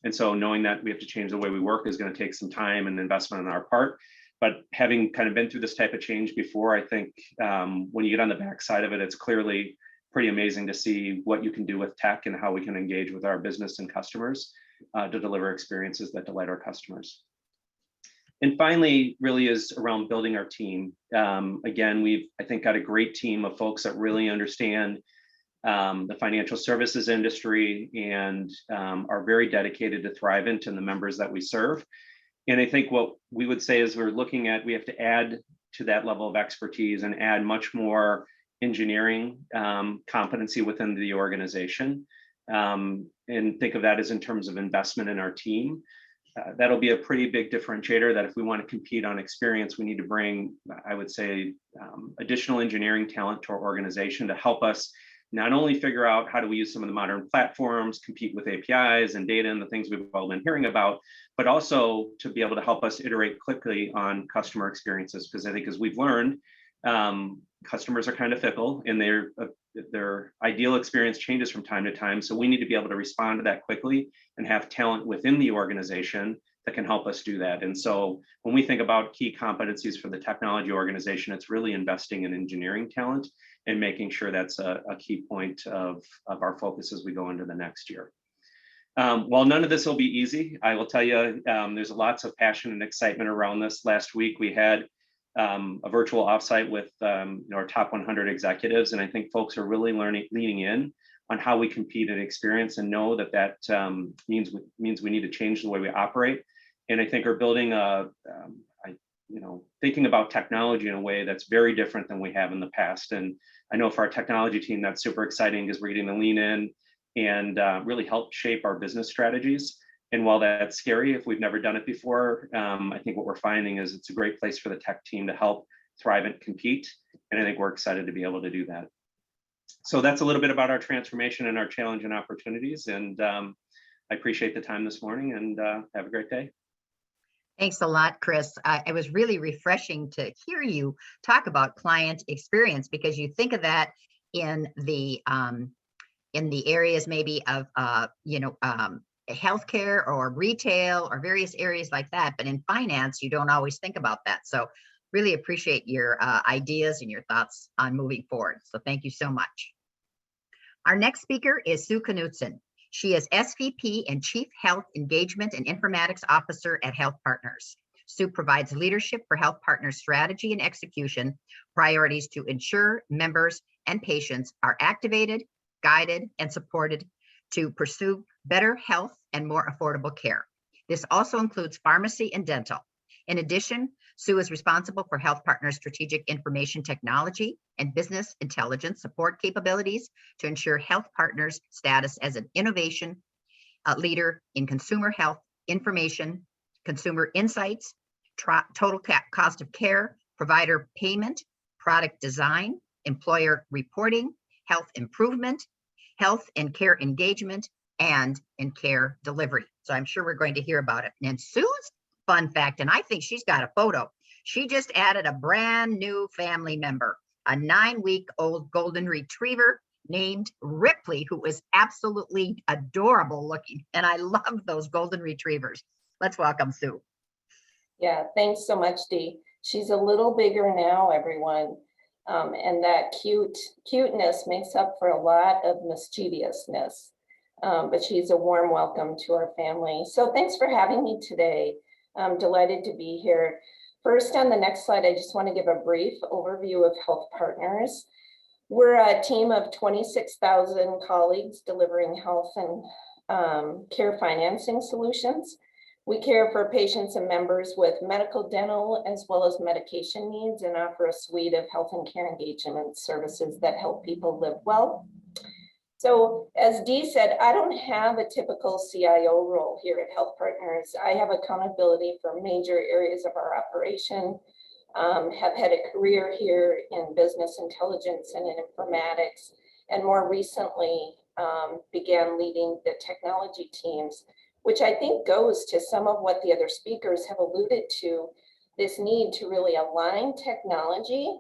And so knowing that we have to change the way we work is going to take some time and investment on our part. But having kind of been through this type of change before, I think when you get on the backside of it, it's clearly pretty amazing to see what you can do with tech and how we can engage with our business and customers to deliver experiences that delight our customers. And finally, really is around building our team. Again, we've, I think, got a great team of folks that really understand the financial services industry and are very dedicated to Thrivent and the members that we serve. And I think what we would say is we're looking at, we have to add to that level of expertise and add much more engineering competency within the organization. And think of that as in terms of investment in our team. That'll be a pretty big differentiator, that if we want to compete on experience, we need to bring, I would say, additional engineering talent to our organization to help us not only figure out how do we use some of the modern platforms, compete with APIs and data and the things we've all been hearing about, but also to be able to help us iterate quickly on customer experiences. Because I think, as we've learned, customers are kind of fickle and their ideal experience changes from time to time. So we need to be able to respond to that quickly and have talent within the organization that can help us do that. And so when we think about key competencies for the technology organization, it's really investing in engineering talent and making sure that's a key point of our focus as we go into the next year. While none of this will be easy, I will tell you, there's lots of passion and excitement around this. Last week, we had a virtual offsite with our top 100 executives, and I think folks are really leaning in on how we compete and experience, and know that means we need to change the way we operate. And I think are building thinking about technology in a way that's very different than we have in the past. And I know for our technology team, that's super exciting because we're getting to lean in and really help shape our business strategies. And while that's scary, if we've never done it before, I think what we're finding is it's a great place for the tech team to help Thrivent compete. And I think we're excited to be able to do that. So that's a little bit about our transformation and our challenge and opportunities. And I appreciate the time this morning, and have a great day. Thanks a lot, Chris. It was really refreshing to hear you talk about client experience, because you think of that in the areas maybe of healthcare or retail or various areas like that, but in finance you don't always think about that. So really appreciate your ideas and your thoughts on moving forward. So thank you so much. Our next speaker is Sue Knudsen. She is SVP and Chief Health Engagement and Informatics Officer at Health Partners. Sue provides leadership for Health Partners strategy and execution priorities to ensure members and patients are activated, guided, and supported to pursue better health and more affordable care. This also includes pharmacy and dental. In addition, Sue is responsible for Health Partners' strategic information technology and business intelligence support capabilities to ensure Health Partners' status as an innovation leader in consumer health information, consumer insights, total cost of care, provider payment, product design, employer reporting, health improvement, health and care engagement, and in care delivery. So I'm sure we're going to hear about it. And Sue's fun fact, and I think she's got a photo. She just added a brand new family member, a 9-week-old golden retriever named Ripley, who is absolutely adorable looking. And I love those golden retrievers. Let's welcome Sue. Yeah, thanks so much, Dee. She's a little bigger now, everyone. And that cuteness makes up for a lot of mischievousness. But she's a warm welcome to our family. So thanks for having me today. I'm delighted to be here. First, on the next slide, I just want to give a brief overview of Health Partners. We're a team of 26,000 colleagues delivering health and care financing solutions. We care for patients and members with medical, dental, as well as medication needs, and offer a suite of health and care engagement services that help people live well. So as Dee said, I don't have a typical CIO role here at Health Partners. I have accountability for major areas of our operation, have had a career here in business intelligence and in informatics, and more recently began leading the technology teams, which I think goes to some of what the other speakers have alluded to, this need to really align technology,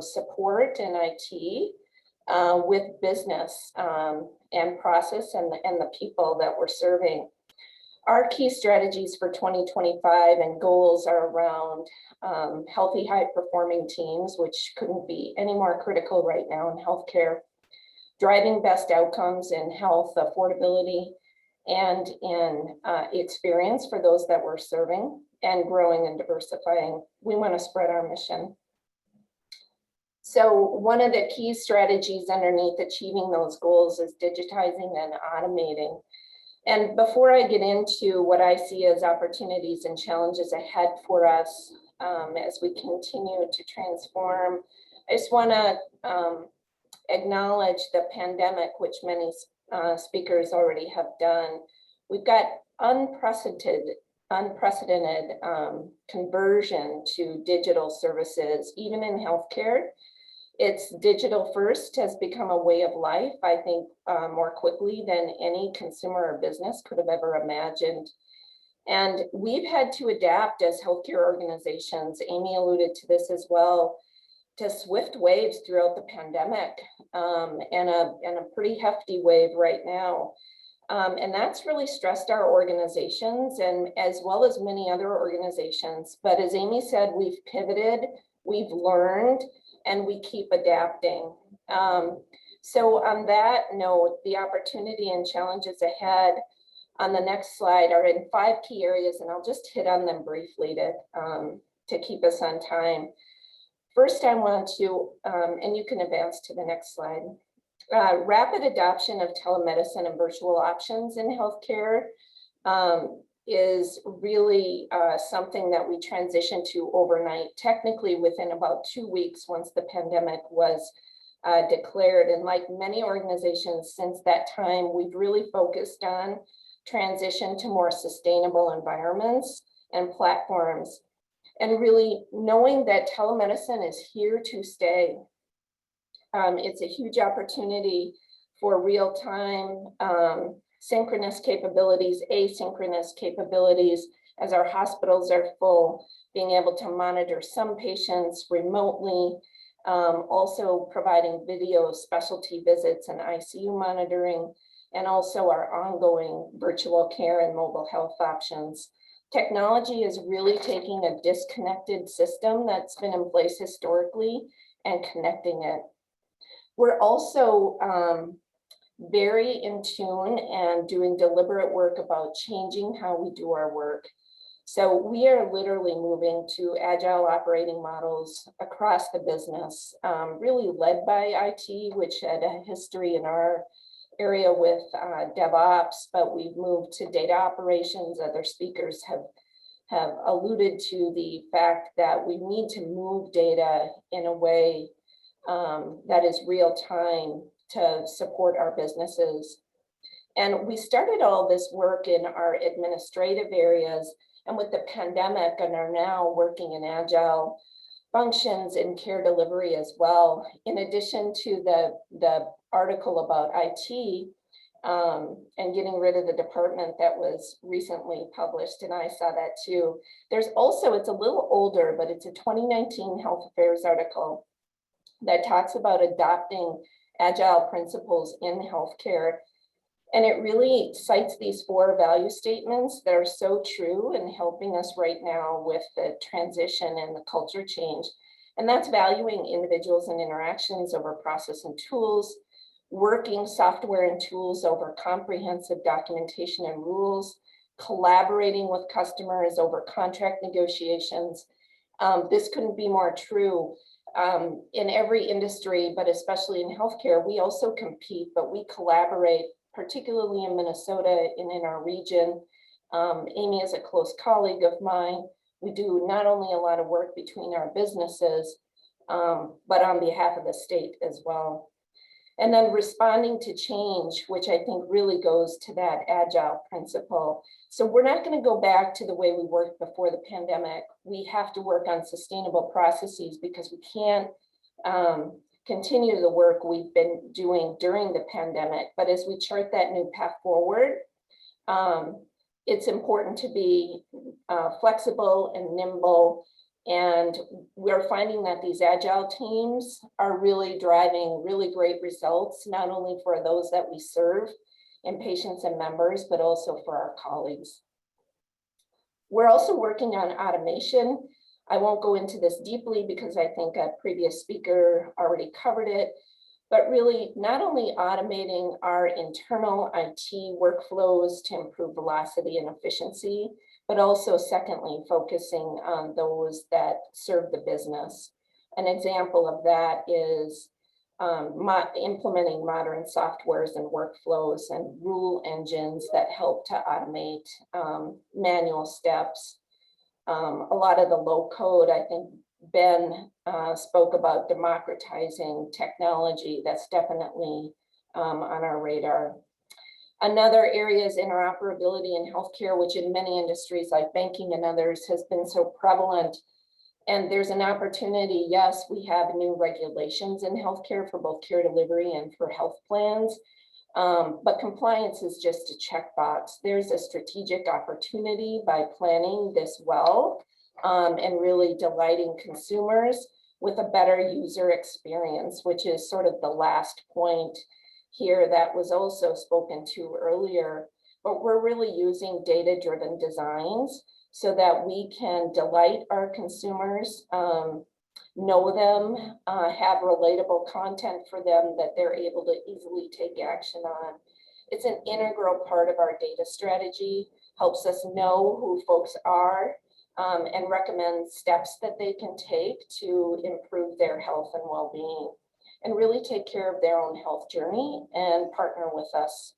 support and IT with business and process and the people that we're serving. Our key strategies for 2025 and goals are around healthy, high-performing teams, which couldn't be any more critical right now in healthcare, driving best outcomes in health, affordability, and in experience for those that we're serving, and growing and diversifying. We want to spread our mission. So one of the key strategies underneath achieving those goals is digitizing and automating. And before I get into what I see as opportunities and challenges ahead for us as we continue to transform, I just want to acknowledge the pandemic, which many speakers already have done. We've got unprecedented conversion to digital services, even in healthcare. It's digital first has become a way of life, I think, more quickly than any consumer or business could have ever imagined. And we've had to adapt as healthcare organizations. Amy alluded to this as well, to swift waves throughout the pandemic and a pretty hefty wave right now. And that's really stressed our organizations and as well as many other organizations. But as Amy said, we've pivoted, we've learned, and we keep adapting. So on that note, the opportunity and challenges ahead on the next slide are in 5 key areas, and I'll just hit on them briefly to keep us on time. First, I want to, and you can advance to the next slide, rapid adoption of telemedicine and virtual options in healthcare is really something that we transitioned to overnight, technically within about 2 weeks once the pandemic was declared. And like many organizations since that time, we've really focused on transition to more sustainable environments and platforms. And really knowing that telemedicine is here to stay. It's a huge opportunity for real-time synchronous capabilities, asynchronous capabilities, as our hospitals are full, being able to monitor some patients remotely, also providing video specialty visits and ICU monitoring, and also our ongoing virtual care and mobile health options. Technology is really taking a disconnected system that's been in place historically and connecting it. We're also very in tune and doing deliberate work about changing how we do our work. So we are literally moving to agile operating models across the business, really led by IT, which had a history in our area with DevOps, but we've moved to data operations. Other speakers have alluded to the fact that we need to move data in a way that is real time to support our businesses. And we started all this work in our administrative areas and with the pandemic and are now working in agile functions in care delivery as well. In addition to the article about IT and getting rid of the department that was recently published, and I saw that too. There's also, it's a little older, but it's a 2019 Health Affairs article that talks about adopting agile principles in healthcare. And it really cites these 4 value statements that are so true in helping us right now with the transition and the culture change. And that's valuing individuals and interactions over process and tools, working software and tools over comprehensive documentation and rules, collaborating with customers over contract negotiations. This couldn't be more true in every industry, but especially in healthcare. We also compete, but we collaborate, particularly in Minnesota and in our region. Amy is a close colleague of mine. We do not only a lot of work between our businesses, but on behalf of the state as well. And then responding to change, which I think really goes to that Agile principle. So we're not going to go back to the way we worked before the pandemic. We have to work on sustainable processes because we can't continue the work we've been doing during the pandemic. But as we chart that new path forward, it's important to be flexible and nimble. And we're finding that these Agile teams are really driving really great results, not only for those that we serve and patients and members, but also for our colleagues. We're also working on automation. I won't go into this deeply because I think a previous speaker already covered it, but really not only automating our internal IT workflows to improve velocity and efficiency, but also secondly, focusing on those that serve the business. An example of that is implementing modern softwares and workflows and rule engines that help to automate manual steps. A lot of the low code, I think Ben spoke about democratizing technology. That's definitely on our radar. Another area is interoperability in healthcare, which in many industries like banking and others has been so prevalent. And there's an opportunity. Yes, we have new regulations in healthcare for both care delivery and for health plans, but compliance is just a checkbox. There's a strategic opportunity by planning this well and really delighting consumers with a better user experience, which is sort of the last point here that was also spoken to earlier. But we're really using data-driven designs so that we can delight our consumers, know them, have relatable content for them that they're able to easily take action on. It's an integral part of our data strategy, helps us know who folks are, and recommend steps that they can take to improve their health and well-being, and really take care of their own health journey and partner with us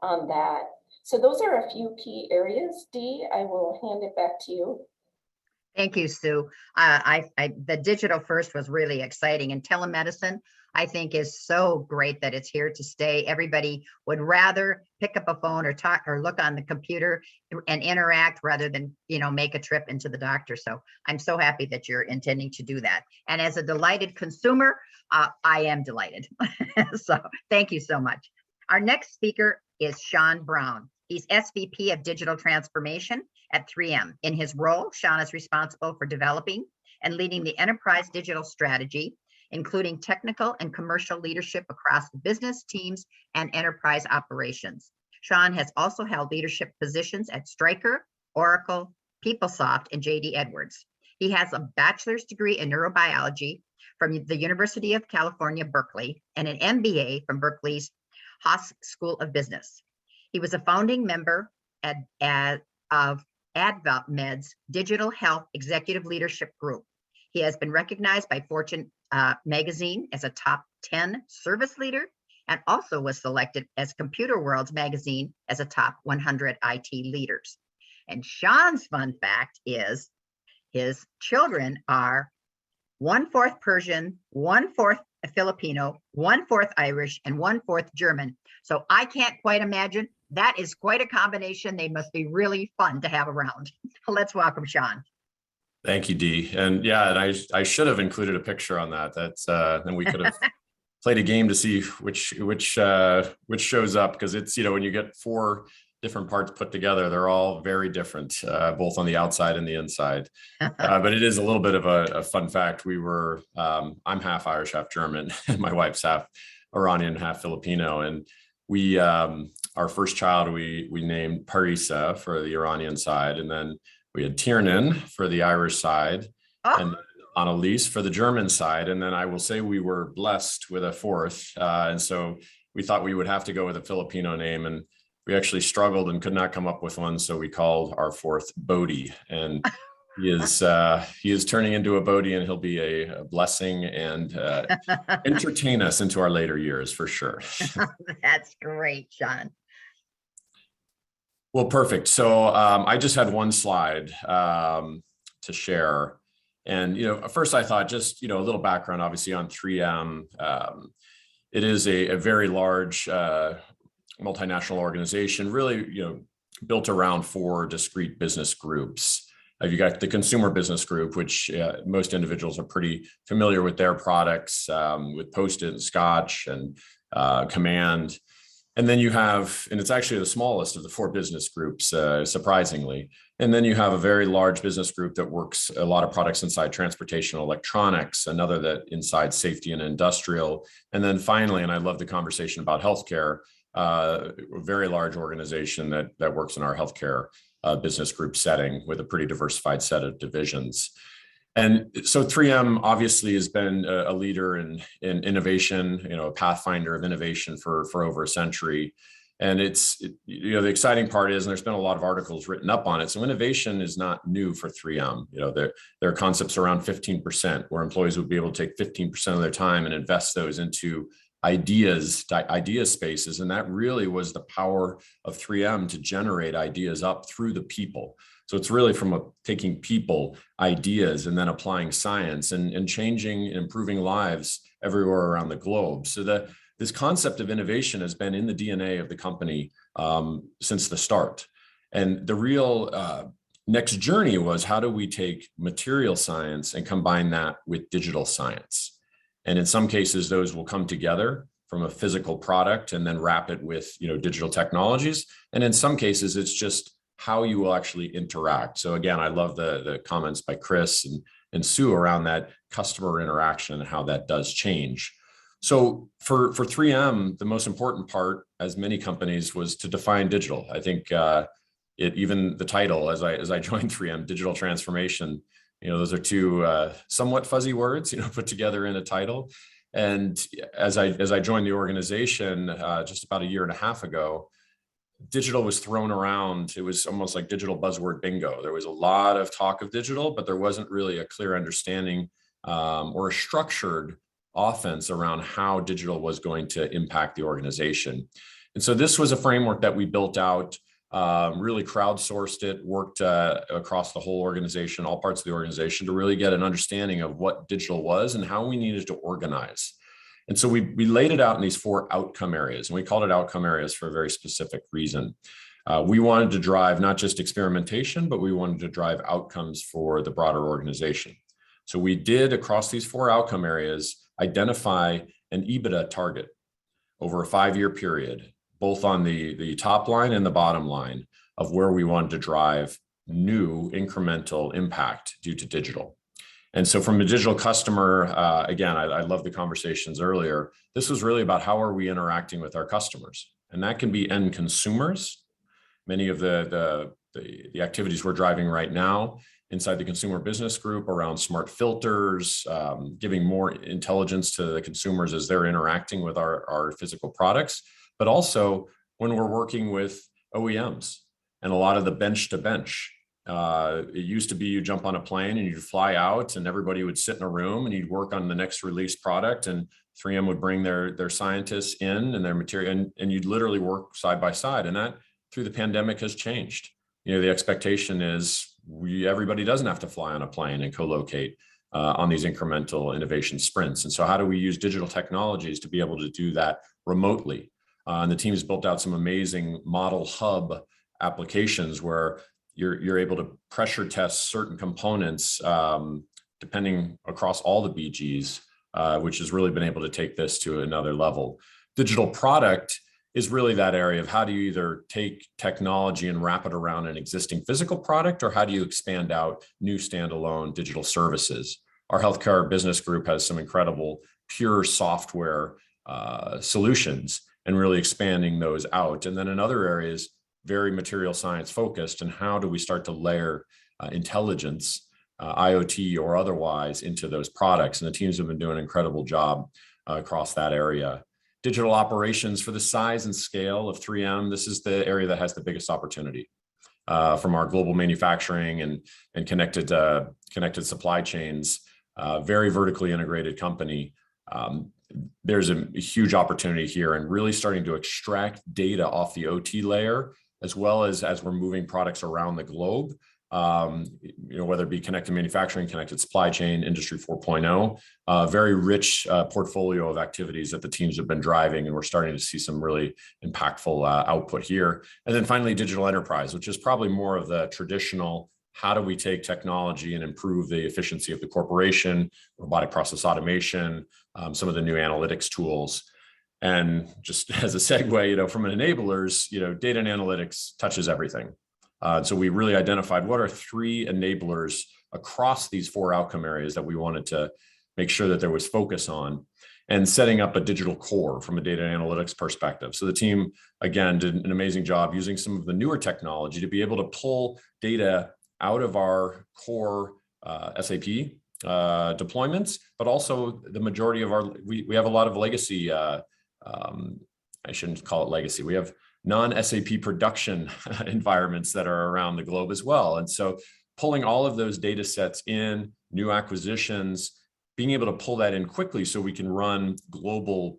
on that. So those are a few key areas. Dee, I will hand it back to you. Thank you, Sue. The digital first was really exciting, and telemedicine, I think, is so great that it's here to stay. Everybody would rather pick up a phone or talk or look on the computer and interact rather than, make a trip into the doctor. So I'm so happy that you're intending to do that. And as a delighted consumer, I am delighted. So thank you so much. Our next speaker is Sean Brown. He's SVP of Digital Transformation at 3M. In his role, Sean is responsible for developing and leading the enterprise digital strategy, including technical and commercial leadership across the business teams and enterprise operations. Sean has also held leadership positions at Stryker, Oracle, PeopleSoft, and JD Edwards. He has a bachelor's degree in neurobiology from the University of California, Berkeley, and an MBA from Berkeley's Haas School of Business. He was a founding member of AdvaMed's Digital Health Executive Leadership Group. He has been recognized by Fortune magazine as a top 10 service leader, and also was selected as Computer World's magazine as a top 100 IT leaders. And Sean's fun fact is his children are 1/4 Persian, 1/4 Filipino, 1/4 Irish, and 1/4 German. So I can't quite imagine. That is quite a combination. They must be really fun to have around. Let's welcome Sean. Thank you, Dee. And yeah, and I should have included a picture on that. Then we could have played a game to see which shows up, because it's, when you get 4 different parts put together, they're all very different, both on the outside and the inside. But it is a little bit of a fun fact. I'm half Irish, half German, and my wife's half Iranian, half Filipino. And we, our first child, we named Parisa for the Iranian side, and then we had Tiernan for the Irish side, and on a lease for the German side. And then I will say we were blessed with a fourth. And so we thought we would have to go with a Filipino name, and we actually struggled and could not come up with one. So we called our fourth Bodhi, and he is turning into a Bodhi, and he'll be a blessing and entertain us into our later years for sure. That's great, Sean. Well, perfect. So I just had one slide to share. And, first I thought just, a little background, obviously, on 3M. It is a very large multinational organization, really, built around 4 discrete business groups. You got the consumer business group, which most individuals are pretty familiar with their products, with Post-it and Scotch and Command. And then you have, and it's actually the smallest of the 4 business groups, surprisingly. And then you have a very large business group that works a lot of products inside transportation, electronics, another that inside safety and industrial. And then finally, and I love the conversation about healthcare, a very large organization that works in our healthcare business group setting with a pretty diversified set of divisions. And so 3M obviously has been a leader in innovation, a pathfinder of innovation for over a century. And the exciting part is, and there's been a lot of articles written up on it. So innovation is not new for 3M. There are concepts around 15%, where employees would be able to take 15% of their time and invest those into idea spaces. And that really was the power of 3M to generate ideas up through the people. So it's really from taking people, ideas, and then applying science and changing and improving lives everywhere around the globe. So this concept of innovation has been in the DNA of the company since the start. And the real next journey was, how do we take material science and combine that with digital science? And in some cases, those will come together from a physical product and then wrap it with digital technologies. And in some cases, it's just how you will actually interact. So again, I love the comments by Chris and Sue around that customer interaction and how that does change. So for 3M, the most important part, as many companies, was to define digital. I think even the title, as I joined 3M, digital transformation, those are 2 somewhat fuzzy words, put together in a title. And as I joined the organization just about 1.5 years ago, digital was thrown around. It was almost like digital buzzword bingo. There was a lot of talk of digital, but there wasn't really a clear understanding or a structured offense around how digital was going to impact the organization. And so this was a framework that we built out, really crowdsourced it, worked across the whole organization, all parts of the organization, to really get an understanding of what digital was and how we needed to organize. And so we laid it out in these 4 outcome areas, and we called it outcome areas for a very specific reason. We wanted to drive not just experimentation, but we wanted to drive outcomes for the broader organization. So we did, across these 4 outcome areas, identify an EBITDA target over a 5-year period, both on the top line and the bottom line, of where we wanted to drive new incremental impact due to digital. And so from a digital customer, again, I love the conversations earlier. This was really about how are we interacting with our customers? And that can be end consumers. Many of the activities we're driving right now inside the consumer business group around smart filters, giving more intelligence to the consumers as they're interacting with our physical products, but also when we're working with OEMs and a lot of the bench to bench. It used to be you jump on a plane and you'd fly out and everybody would sit in a room and you'd work on the next release product, and 3M would bring their scientists in and their material, and you'd literally work side by side. And that through the pandemic has changed. The expectation is everybody doesn't have to fly on a plane and co-locate on these incremental innovation sprints. And so how do we use digital technologies to be able to do that remotely? And the team has built out some amazing model hub applications where you're able to pressure test certain components depending across all the BGs, which has really been able to take this to another level. Digital product is really that area of how do you either take technology and wrap it around an existing physical product, or how do you expand out new standalone digital services? Our healthcare business group has some incredible pure software solutions and really expanding those out. And then in other areas, very material science focused, and how do we start to layer intelligence IoT or otherwise, into those products. And the teams have been doing an incredible job across that area. Digital operations, for the size and scale of 3M, this is the area that has the biggest opportunity. From our global manufacturing and connected supply chains, very vertically integrated company. There's a huge opportunity here, and really starting to extract data off the OT layer, as well as we're moving products around the globe. Whether it be connected manufacturing, connected supply chain, Industry 4.0, very rich portfolio of activities that the teams have been driving, and we're starting to see some really impactful output here. And then finally, digital enterprise, which is probably more of the traditional, how do we take technology and improve the efficiency of the corporation, robotic process automation, some of the new analytics tools. And just as a segue, from an enablers, data and analytics touches everything. So we really identified what are 3 enablers across these 4 outcome areas that we wanted to make sure that there was focus on, and setting up a digital core from a data and analytics perspective. So the team, again, did an amazing job using some of the newer technology to be able to pull data out of our core SAP deployments, but also the majority of we have a lot of legacy, I shouldn't call it legacy, we have non-SAP production environments that are around the globe as well. And so pulling all of those data sets in, new acquisitions, being able to pull that in quickly so we can run global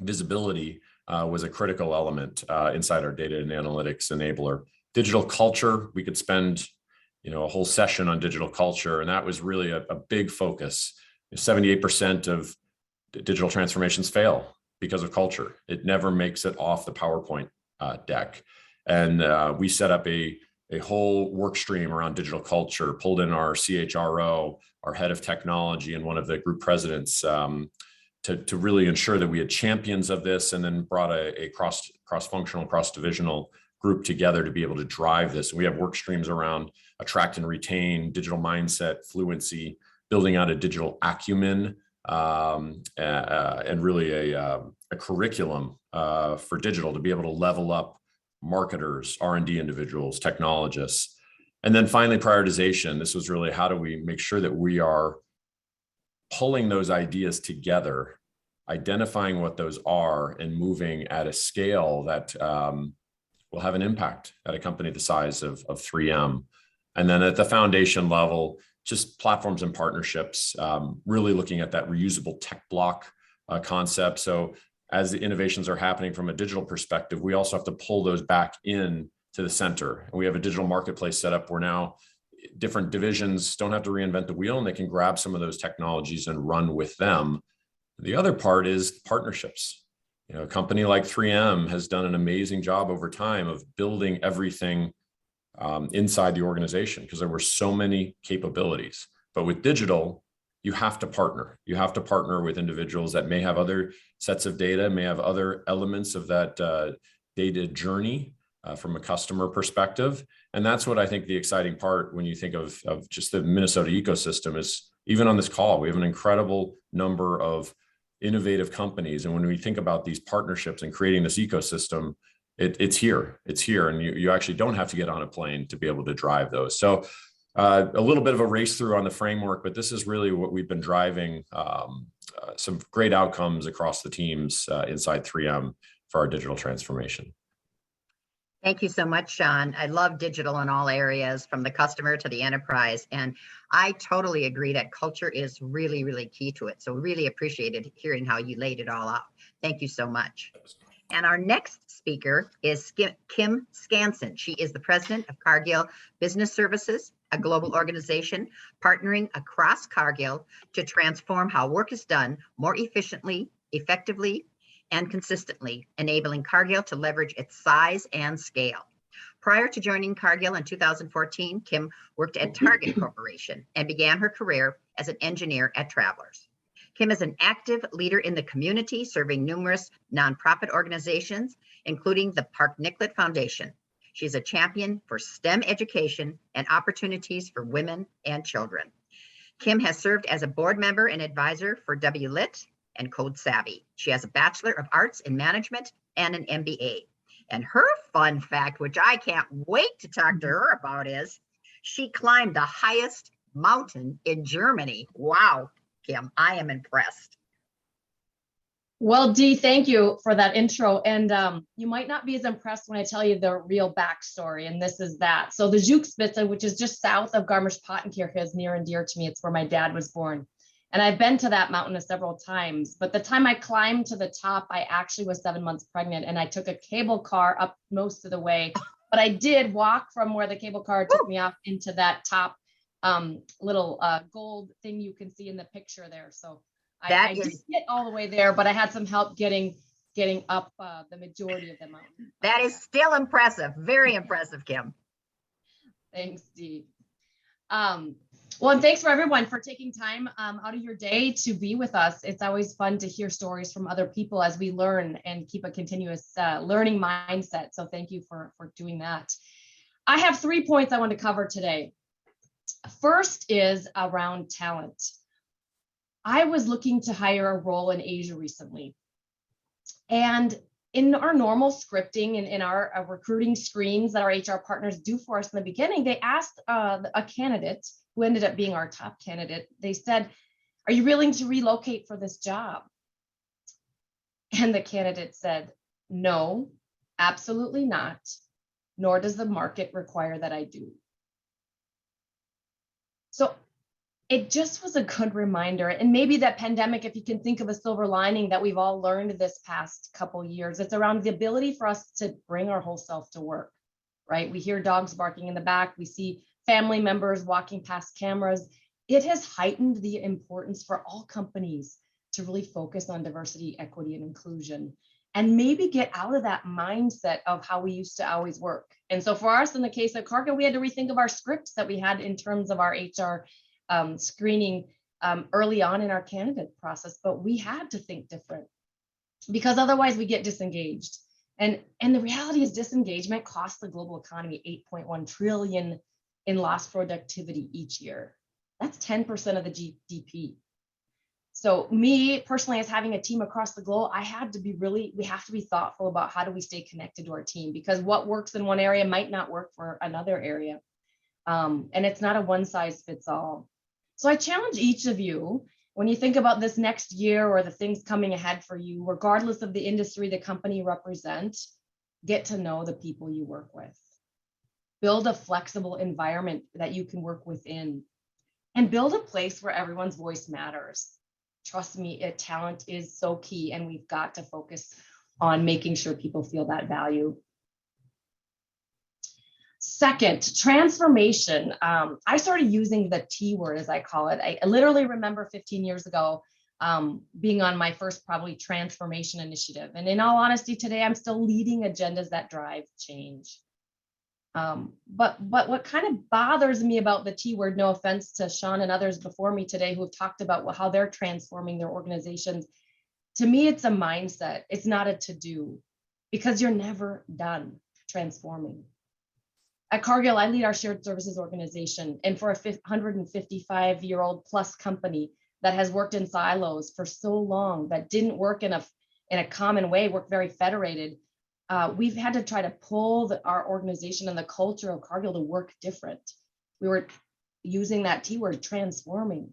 visibility was a critical element inside our data and analytics enabler. Digital culture, we could spend a whole session on digital culture, and that was really a big focus. 78% of digital transformations fail because of culture. It never makes it off the PowerPoint deck. And we set up a whole work stream around digital culture, pulled in our CHRO, our head of technology, and one of the group presidents to really ensure that we had champions of this, and then brought a cross-functional, cross-divisional group together to be able to drive this. And we have work streams around attract and retain, digital mindset, fluency, building out a digital acumen, and really a curriculum for digital to be able to level up marketers, R&D individuals, technologists. And then finally, prioritization. This was really, how do we make sure that we are pulling those ideas together, identifying what those are, and moving at a scale that will have an impact at a company the size of 3M. And then at the foundation level, just platforms and partnerships, really looking at that reusable tech block concept. So as the innovations are happening from a digital perspective, we also have to pull those back in to the center. And we have a digital marketplace set up where now different divisions don't have to reinvent the wheel, and they can grab some of those technologies and run with them. The other part is partnerships. A company like 3M has done an amazing job over time of building everything inside the organization, because there were so many capabilities. But with digital, you have to partner. You have to partner with individuals that may have other sets of data, may have other elements of that data journey from a customer perspective. And that's what I think the exciting part when you think of just the Minnesota ecosystem is. Even on this call, we have an incredible number of innovative companies. And when we think about these partnerships and creating this ecosystem, it's here. And you actually don't have to get on a plane to be able to drive those. So a little bit of a race through on the framework, but this is really what we've been driving, some great outcomes across the teams inside 3M for our digital transformation. Thank you so much, Sean. I love digital in all areas, from the customer to the enterprise. And I totally agree that culture is really, really key to it. So really appreciated hearing how you laid it all out. Thank you so much. And our next speaker is Kim Skansen. She is the president of Cargill Business Services, a global organization partnering across Cargill to transform how work is done more efficiently, effectively, and consistently, enabling Cargill to leverage its size and scale. Prior to joining Cargill in 2014, Kim worked at Target Corporation and began her career as an engineer at Travelers. Kim is an active leader in the community, serving numerous nonprofit organizations, including the Park Nicollet Foundation. She's a champion for STEM education and opportunities for women and children. Kim has served as a board member and advisor for WLIT and Code Savvy. She has a Bachelor of Arts in Management and an MBA. And her fun fact, which I can't wait to talk to her about, is she climbed the highest mountain in Germany. Wow, Kim, I am impressed. Well, Dee, thank you for that intro. And you might not be as impressed when I tell you the real backstory, and this is that. So the Zugspitze, which is just south of Garmisch-Partenkirche, is near and dear to me. It's where my dad was born. And I've been to that mountain several times. But the time I climbed to the top, I actually was 7 months pregnant, and I took a cable car up most of the way. But I did walk from where the cable car took me up into that top little gold thing you can see in the picture there. So I didn't get all the way there, but I had some help getting up the majority of the mountain. That is still impressive. Very impressive, Kim. Thanks, Dee. Well, and thanks for everyone for taking time out of your day to be with us. It's always fun to hear stories from other people as we learn and keep a continuous learning mindset. So thank you for doing that. I have 3 points I want to cover today. First is around talent. I was looking to hire a role in Asia recently. And in our normal scripting and in our recruiting screens that our HR partners do for us in the beginning, they asked a candidate who ended up being our top candidate. They said, "Are you willing to relocate for this job?" And the candidate said, "No, absolutely not, nor does the market require that I do." So it just was a good reminder. And maybe that pandemic, if you can think of a silver lining that we've all learned this past couple years, it's around the ability for us to bring our whole self to work, right? We hear dogs barking in the back. We see family members walking past cameras. It has heightened the importance for all companies to really focus on diversity, equity, and inclusion, and maybe get out of that mindset of how we used to always work. And so for us, in the case of Cargill, we had to rethink of our scripts that we had in terms of our HR screening early on in our candidate process, but we had to think different because otherwise we get disengaged. And the reality is disengagement costs the global economy 8.1 trillion in lost productivity each year. That's 10% of the GDP. So me personally, as having a team across the globe, we have to be thoughtful about how do we stay connected to our team, because what works in one area might not work for another area. And it's not a one size fits all. So I challenge each of you, when you think about this next year or the things coming ahead for you, regardless of the industry the company you represent, get to know the people you work with. Build a flexible environment that you can work within, and build a place where everyone's voice matters. Trust me, talent is so key, and we've got to focus on making sure people feel that value. Second, transformation. I started using the T word, as I call it. I literally remember 15 years ago being on my first probably transformation initiative. And in all honesty, today I'm still leading agendas that drive change. But what kind of bothers me about the T word, no offense to Sean and others before me today who have talked about how they're transforming their organizations, to me, it's a mindset. It's not a to-do, because you're never done transforming. At Cargill, I lead our shared services organization, and for a 155-year-old plus company that has worked in silos for so long, that didn't work in a common way, work very federated, we've had to try to pull our organization and the culture of Cargill to work different. We were using that T word, transforming,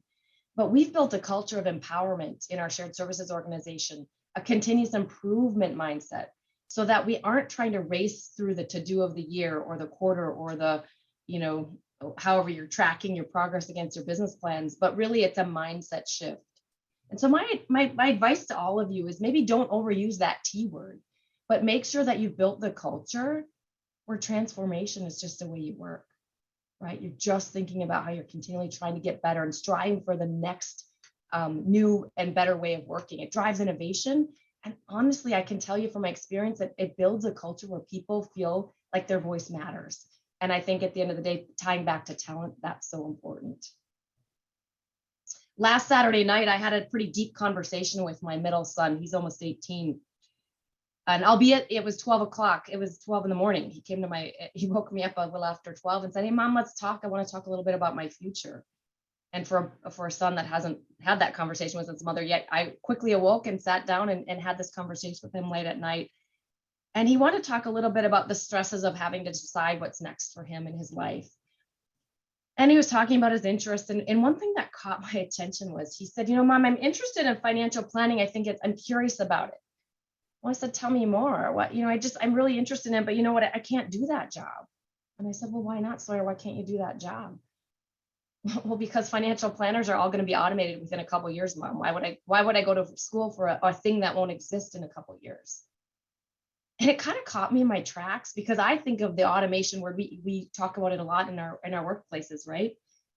but we've built a culture of empowerment in our shared services organization, a continuous improvement mindset, so that we aren't trying to race through the to-do of the year or the quarter or the, however you're tracking your progress against your business plans, but really it's a mindset shift. And so my advice to all of you is maybe don't overuse that T word, but make sure that you've built the culture where transformation is just the way you work, right? You're just thinking about how you're continually trying to get better and striving for the next new and better way of working. It drives innovation. And honestly, I can tell you from my experience that it builds a culture where people feel like their voice matters. And I think at the end of the day, tying back to talent, that's so important. Last Saturday night, I had a pretty deep conversation with my middle son. He's almost 18. And albeit it was 12 o'clock, it was 12 in the morning. He woke me up a little after 12 and said, "Hey, Mom, let's talk. I want to talk a little bit about my future." And for a son that hasn't had that conversation with his mother yet, I quickly awoke and sat down and had this conversation with him late at night. And he wanted to talk a little bit about the stresses of having to decide what's next for him in his life. And he was talking about his interests. And one thing that caught my attention was he said, Mom, I'm interested in financial planning. I'm curious about it. Well, I said, tell me more. What, I'm really interested in it, but you know what? I can't do that job. And I said, well, why not, Sawyer? Why can't you do that job? Well, because financial planners are all going to be automated within a couple of years, Mom. Why would I go to school for a thing that won't exist in a couple of years? And it kind of caught me in my tracks, because I think of the automation where we talk about it a lot in our workplaces, right?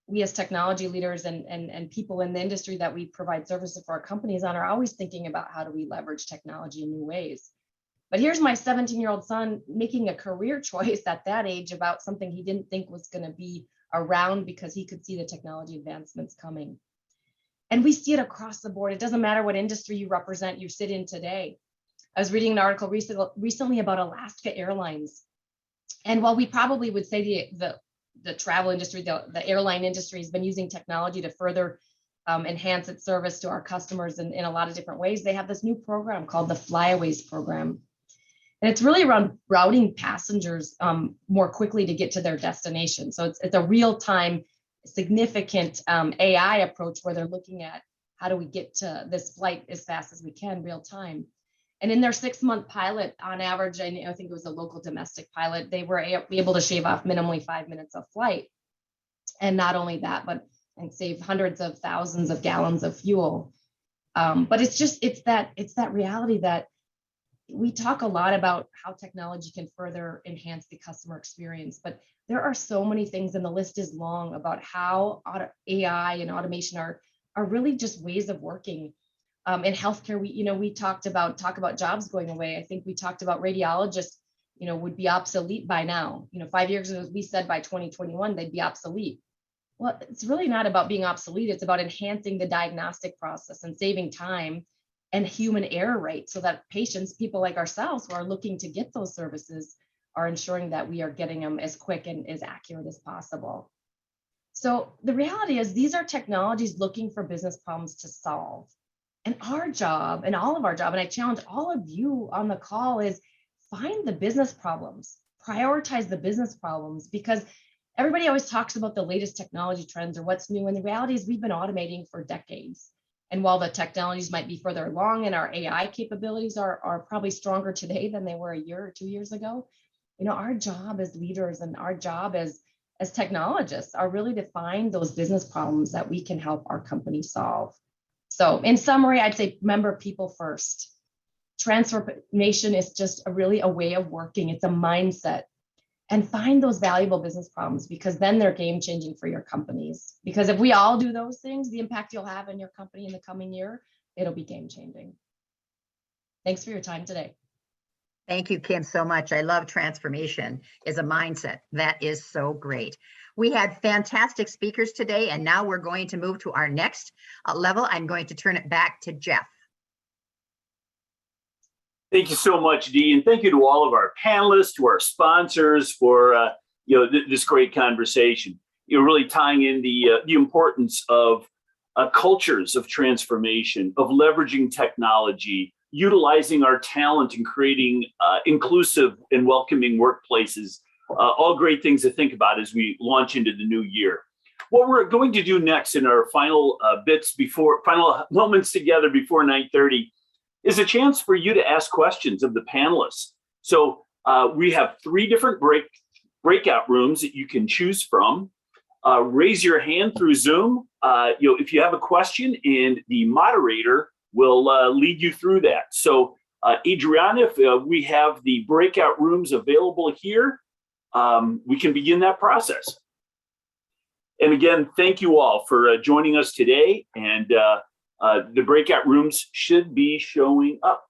We as technology leaders and people in the industry that we provide services for our companies on are always thinking about how do we leverage technology in new ways. But here's my 17-year-old son making a career choice at that age about something he didn't think was going to be around, because he could see the technology advancements coming. And we see it across the board. It doesn't matter what industry you represent, you sit in today. I was reading an article recently about Alaska Airlines. And while we probably would say the travel industry, the airline industry has been using technology to further enhance its service to our customers in a lot of different ways, they have this new program called the Flyaways program. And it's really around routing passengers more quickly to get to their destination. So it's a real-time, significant AI approach where they're looking at how do we get to this flight as fast as we can, real time. And in their 6-month pilot, on average, I think it was a local domestic pilot, they were able to shave off minimally 5 minutes of flight. And not only that, but and save hundreds of thousands of gallons of fuel. But it's that reality that we talk a lot about how technology can further enhance the customer experience, but there are so many things, and the list is long, about how AI and automation are really just ways of working. In healthcare, we talk about jobs going away. I think we talked about radiologists, would be obsolete by now. 5 years ago, we said by 2021 they'd be obsolete. Well, it's really not about being obsolete. It's about enhancing the diagnostic process and saving time and human error rate, so that patients, people like ourselves who are looking to get those services, are ensuring that we are getting them as quick and as accurate as possible. So the reality is, these are technologies looking for business problems to solve. And our job, and all of our job, and I challenge all of you on the call, is find the business problems, prioritize the business problems, because everybody always talks about the latest technology trends or what's new. And the reality is we've been automating for decades. And while the technologies might be further along and our AI capabilities are probably stronger today than they were a year or 2 years ago, our job as leaders and our job as technologists are really to find those business problems that we can help our company solve. So in summary, I'd say remember people first. Transformation is just really a way of working. It's a mindset. And find those valuable business problems, because then they're game changing for your companies. Because if we all do those things, the impact you'll have in your company in the coming year, it'll be game changing. Thanks for your time today. Thank you, Kim, so much. I love transformation is a mindset. That is so great. We had fantastic speakers today, and now we're going to move to our next level. I'm going to turn it back to Jeff. Thank you so much, Dee, and thank you to all of our panelists, to our sponsors for this great conversation. Really tying in the importance of cultures of transformation, of leveraging technology, utilizing our talent, and creating inclusive and welcoming workplaces. All great things to think about as we launch into the new year. What we're going to do next in our final final moments together before 9:30. Is a chance for you to ask questions of the panelists. So we have 3 different breakout rooms that you can choose from. Raise your hand through Zoom if you have a question, and the moderator will lead you through that. So Adriana, if we have the breakout rooms available here, we can begin that process. And again, thank you all for joining us today. And the breakout rooms should be showing up.